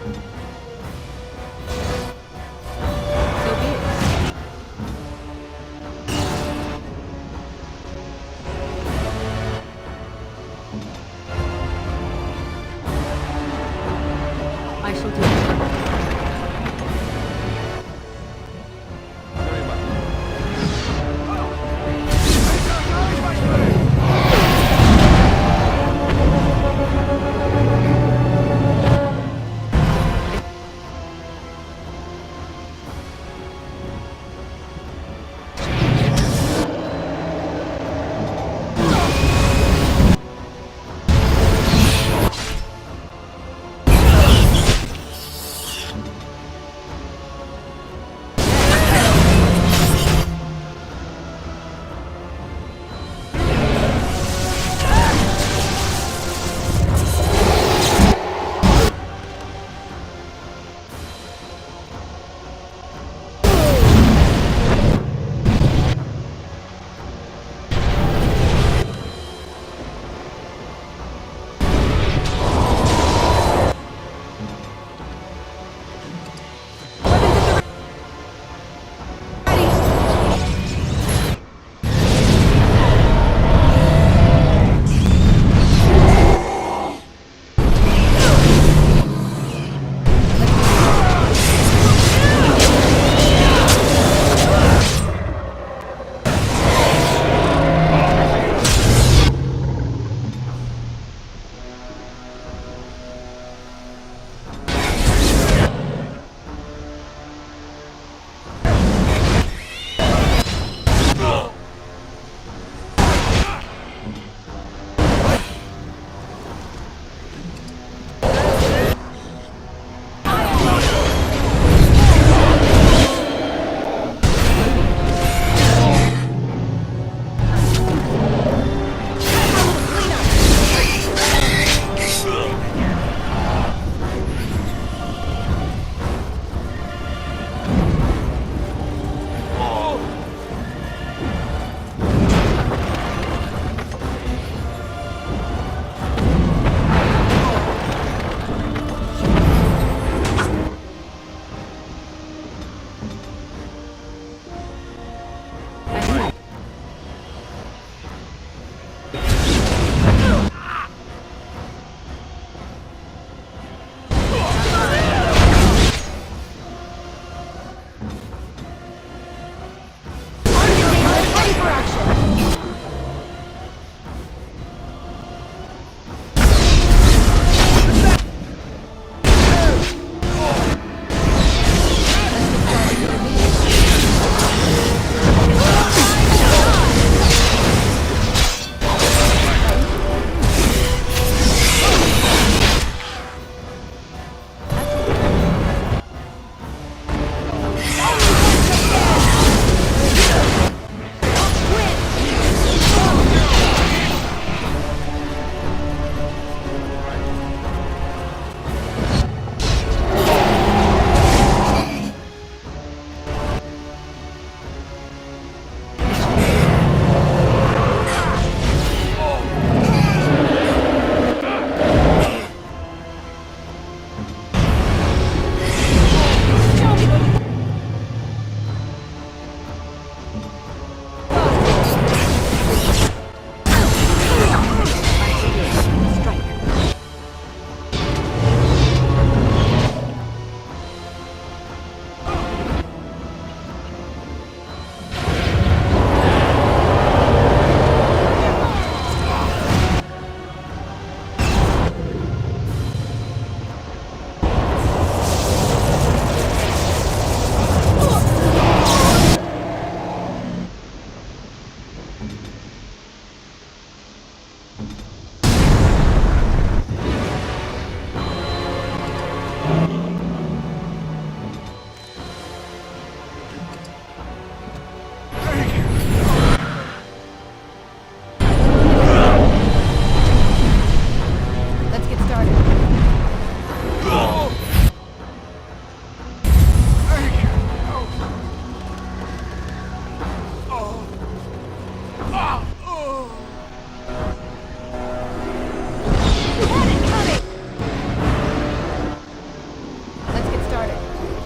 So be it. I shall do it.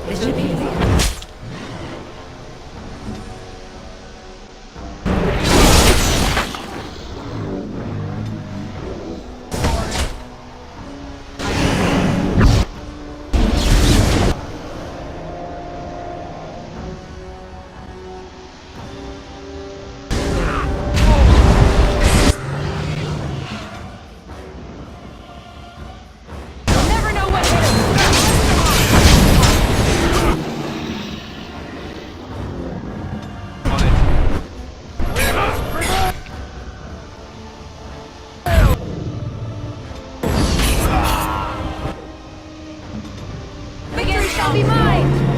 This should be easy. Shall be mine!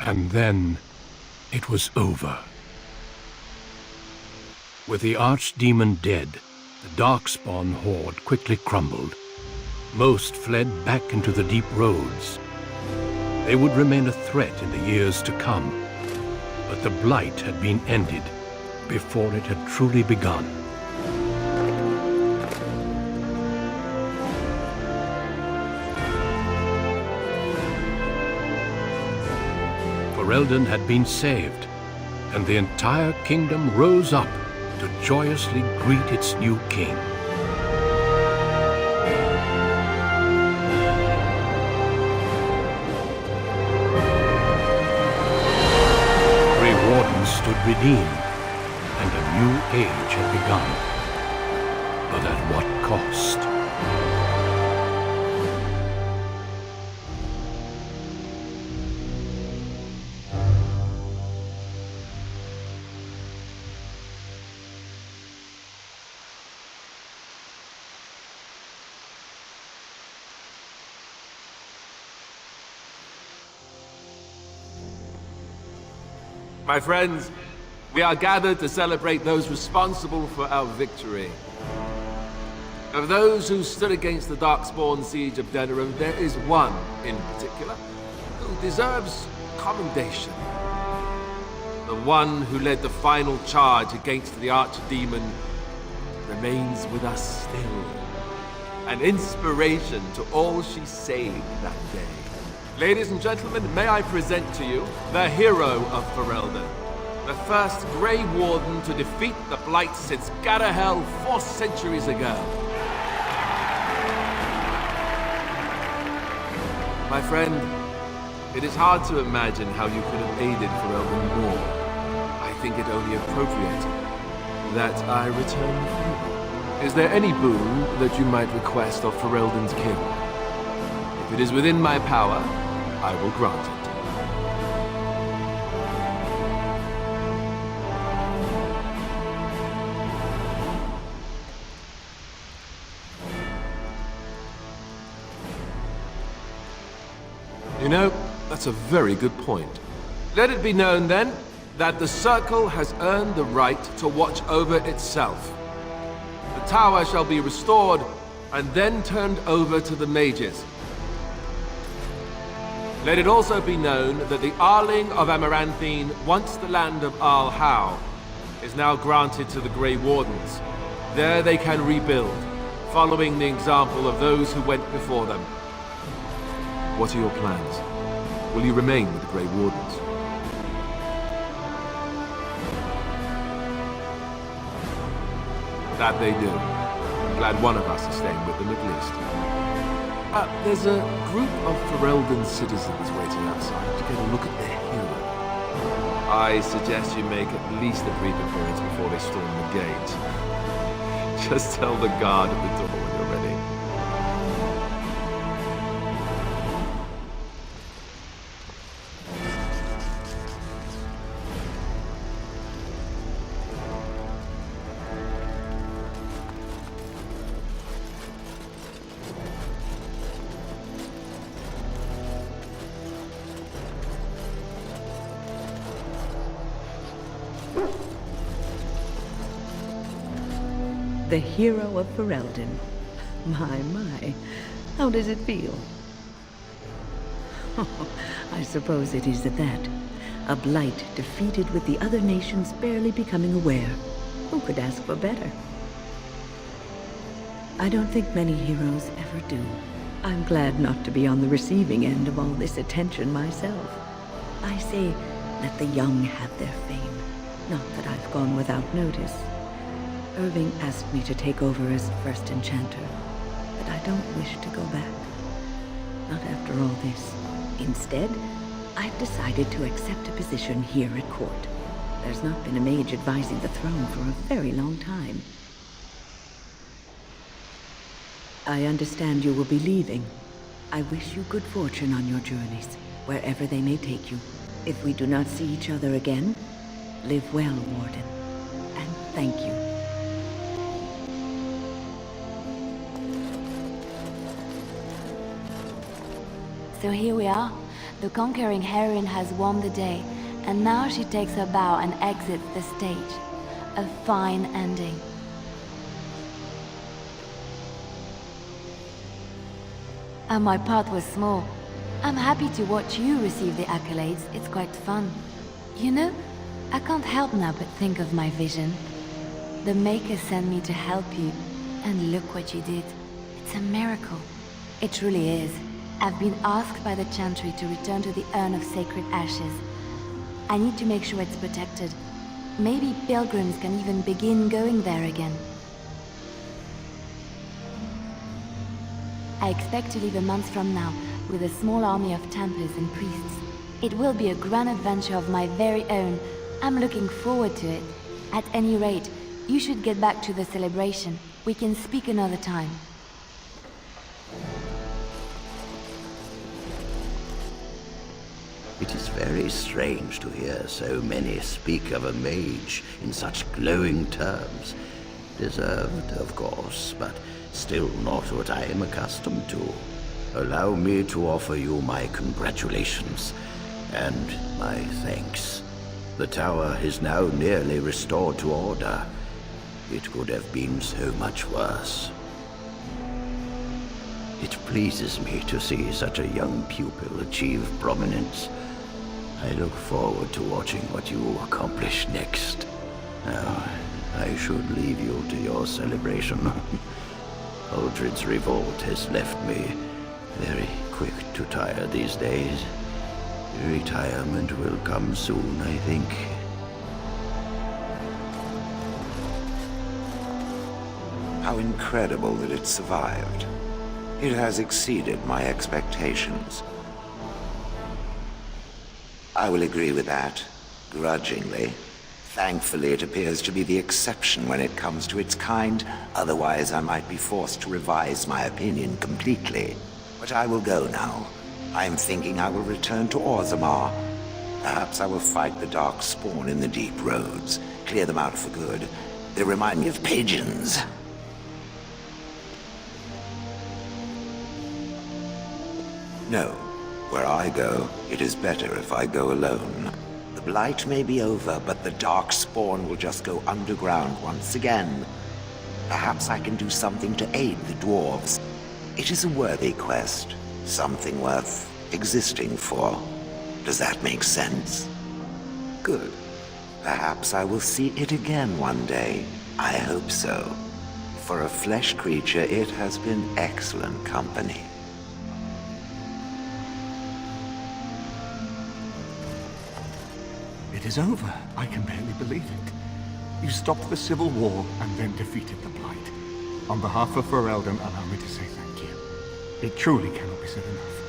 And then, it was over. With the Archdemon dead, the Darkspawn horde quickly crumbled. Most fled back into the deep roads. They would remain a threat in the years to come, but the Blight had been ended before it had truly begun. Ferelden had been saved, and the entire kingdom rose up to joyously greet its new king. Grey Wardens stood redeemed, and a new age had begun. But at what cost? My friends, we are gathered to celebrate those responsible for our victory. Of those who stood against the Darkspawn siege of Denerim, there is one in particular deserves commendation. The one who led the final charge against the Archdemon remains with us still. An inspiration to all she saved that day. Ladies and gentlemen, may I present to you the hero of Ferelden. The first Grey Warden to defeat the Blight since Garahel 4 centuries ago. My friend, it is hard to imagine how you could have aided Ferelden more. I think it only appropriate that I return the favor. Is there any boon that you might request of Ferelden's king? If it is within my power, I will grant it. You know, that's a very good point. Let it be known, then, that the Circle has earned the right to watch over itself. The tower shall be restored, and then turned over to the mages. Let it also be known that the Arling of Amaranthine, once the land of Arl Howe, is now granted to the Grey Wardens. There they can rebuild, following the example of those who went before them. What are your plans? Will you remain with the Grey Wardens? That they do. I'm glad one of us is staying with them at least. There's a group of Ferelden citizens waiting outside to get a look at their hero. I suggest you make at least a brief appearance before they storm the gate. Just tell the guard at the door when you're ready. The hero of Ferelden. My. How does it feel? I suppose it is at that. A blight defeated with the other nations barely becoming aware. Who could ask for better? I don't think many heroes ever do. I'm glad not to be on the receiving end of all this attention myself. I say, let the young have their fame. Not that I've gone without notice. Irving asked me to take over as first enchanter, but I don't wish to go back. Not after all this. Instead, I've decided to accept a position here at court. There's not been a mage advising the throne for a very long time. I understand you will be leaving. I wish you good fortune on your journeys, wherever they may take you. If we do not see each other again, live well, Warden. And thank you. So here we are. The conquering heroine has won the day, and now she takes her bow and exits the stage. A fine ending. And my part was small. I'm happy to watch you receive the accolades. It's quite fun. You know, I can't help now but think of my vision. The Maker sent me to help you, and look what you did. It's a miracle. It truly is. I've been asked by the Chantry to return to the Urn of Sacred Ashes. I need to make sure it's protected. Maybe pilgrims can even begin going there again. I expect to leave a month from now, with a small army of Templars and priests. It will be a grand adventure of my very own. I'm looking forward to it. At any rate, you should get back to the celebration. We can speak another time. It is very strange to hear so many speak of a mage in such glowing terms. Deserved, of course, but still not what I am accustomed to. Allow me to offer you my congratulations and my thanks. The tower is now nearly restored to order. It could have been so much worse. It pleases me to see such a young pupil achieve prominence. I look forward to watching what you accomplish next. Now, I should leave you to your celebration. Uldred's revolt has left me very quick to tire these days. Retirement will come soon, I think. How incredible that it survived. It has exceeded my expectations. I will agree with that, grudgingly. Thankfully, it appears to be the exception when it comes to its kind. Otherwise, I might be forced to revise my opinion completely. But I will go now. I am thinking I will return to Orzammar. Perhaps I will fight the Darkspawn in the Deep Roads, clear them out for good. They remind me of pigeons. No. Where I go, it is better if I go alone. The Blight may be over, but the Darkspawn will just go underground once again. Perhaps I can do something to aid the dwarves. It is a worthy quest. Something worth existing for. Does that make sense? Good. Perhaps I will see it again one day. I hope so. For a flesh creature, it has been excellent company. It is over. I can barely believe it. You stopped the Civil War and then defeated the Blight. On behalf of Ferelden, allow me to say thank you. It truly cannot be said enough.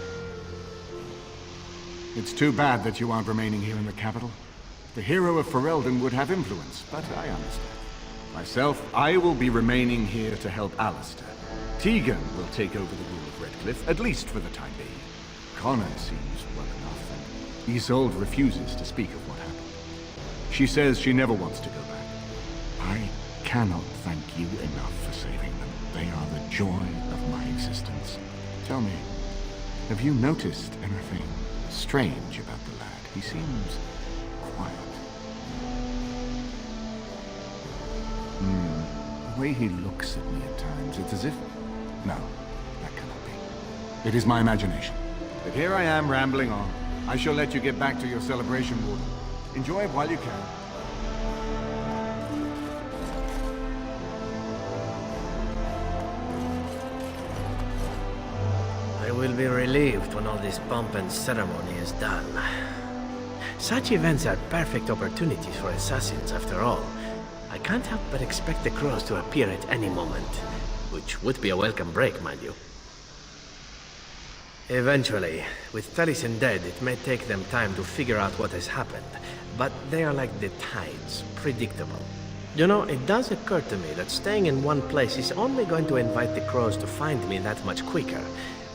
It's too bad that you aren't remaining here in the capital. The hero of Ferelden would have influence, but I understand. Myself, I will be remaining here to help Alistair. Tegan will take over the rule of Redcliffe, at least for the time being. Connor seems well enough, and Isolde refuses to speak of what happened. She says she never wants to go back. I cannot thank you enough for saving them. They are the joy of my existence. Tell me, have you noticed anything strange about the lad? He seems quiet. The way he looks at me at times, it's as if... No, that cannot be. It is my imagination. But here I am rambling on. I shall let you get back to your celebration, Warden. Enjoy it while you can. I will be relieved when all this pomp and ceremony is done. Such events are perfect opportunities for assassins, after all. I can't help but expect the crows to appear at any moment, which would be a welcome break, mind you. Eventually, with Taliesin dead, it may take them time to figure out what has happened, but they are like the tides, predictable. You know, it does occur to me that staying in one place is only going to invite the crows to find me that much quicker.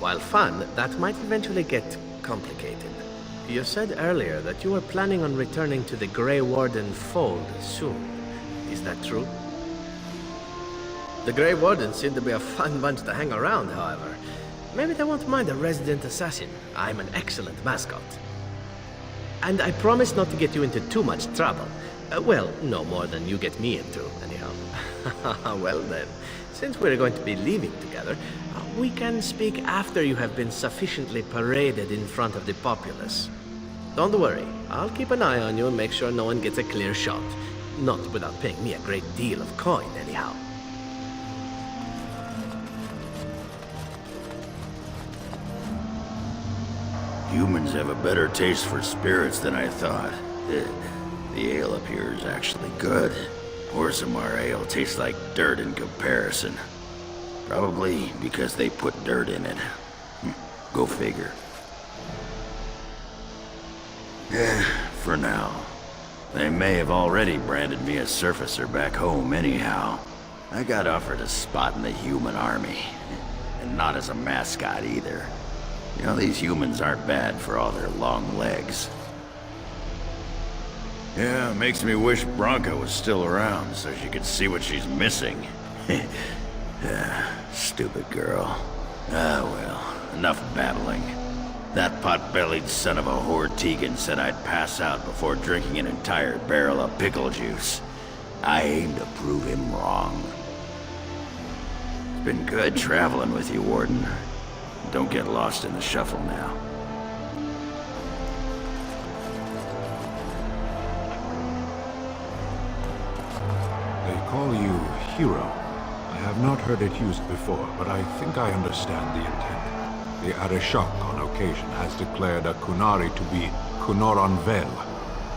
While fun, that might eventually get complicated. You said earlier that you were planning on returning to the Grey Warden fold soon. Is that true? The Grey Wardens seem to be a fun bunch to hang around, however. Maybe they won't mind a resident assassin. I'm an excellent mascot. And I promise not to get you into too much trouble. Well, no more than you get me into, anyhow. Well then, since we're going to be leaving together, we can speak after you have been sufficiently paraded in front of the populace. Don't worry, I'll keep an eye on you and make sure no one gets a clear shot. Not without paying me a great deal of coin, anyhow. Humans have a better taste for spirits than I thought. The ale up here is actually good. Orzammar ale tastes like dirt in comparison. Probably because they put dirt in it. Go figure. For now. They may have already branded me a surfacer back home anyhow. I got offered a spot in the human army. And not as a mascot either. You know, these humans aren't bad for all their long legs. Yeah, it makes me wish Branka was still around so she could see what she's missing. Stupid girl. Ah, well, enough babbling. That pot-bellied son of a whore Tegan said I'd pass out before drinking an entire barrel of pickle juice. I aim to prove him wrong. It's been good traveling with you, Warden. Don't get lost in the shuffle now. They call you Hero. I have not heard it used before, but I think I understand the intent. The Arishok on occasion has declared a Kunari to be Kunoran Vel,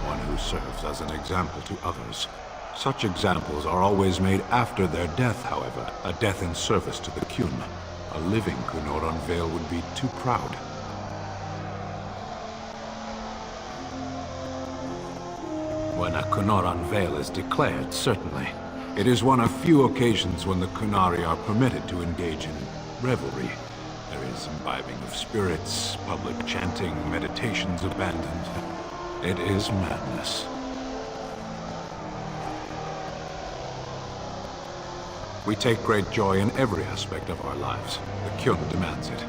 one who serves as an example to others. Such examples are always made after their death, however, a death in service to the Kyun. A living Kunoran Vel would be too proud. When a Kunoran Vel is declared, certainly. It is one of few occasions when the Kunari are permitted to engage in revelry. There is imbibing of spirits, public chanting, meditations abandoned. It is madness. We take great joy in every aspect of our lives. The Kyun demands it.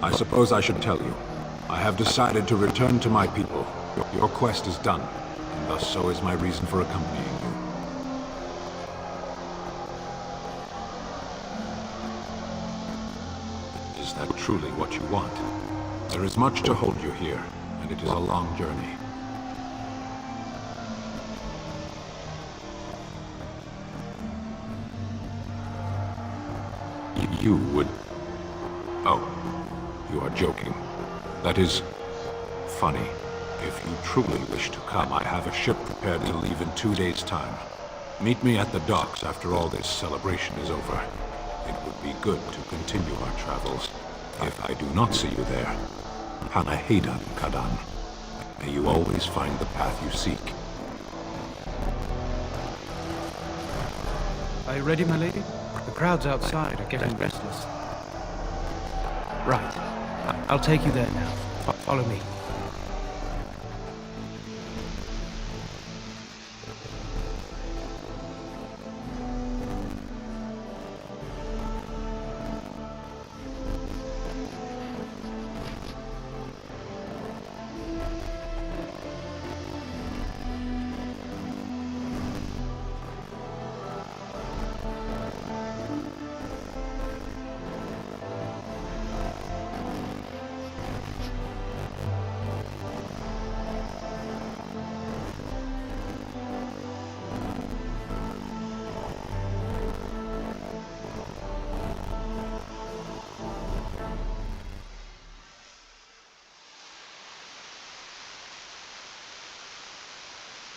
I suppose I should tell you. I have decided to return to my people. Your quest is done, and thus so is my reason for accompanying you. Is that truly what you want? There is much to hold you here, and it is a long journey. You would... Oh, you are joking. That is funny. If you truly wish to come, I have a ship prepared to leave in 2 days' time. Meet me at the docks after all this celebration is over. It would be good to continue our travels. If I do not see you there, Panaheda Kadan. May you always find the path you seek. Are you ready, my lady? The crowds outside are getting restless. Right. I'll take you there now. Follow me.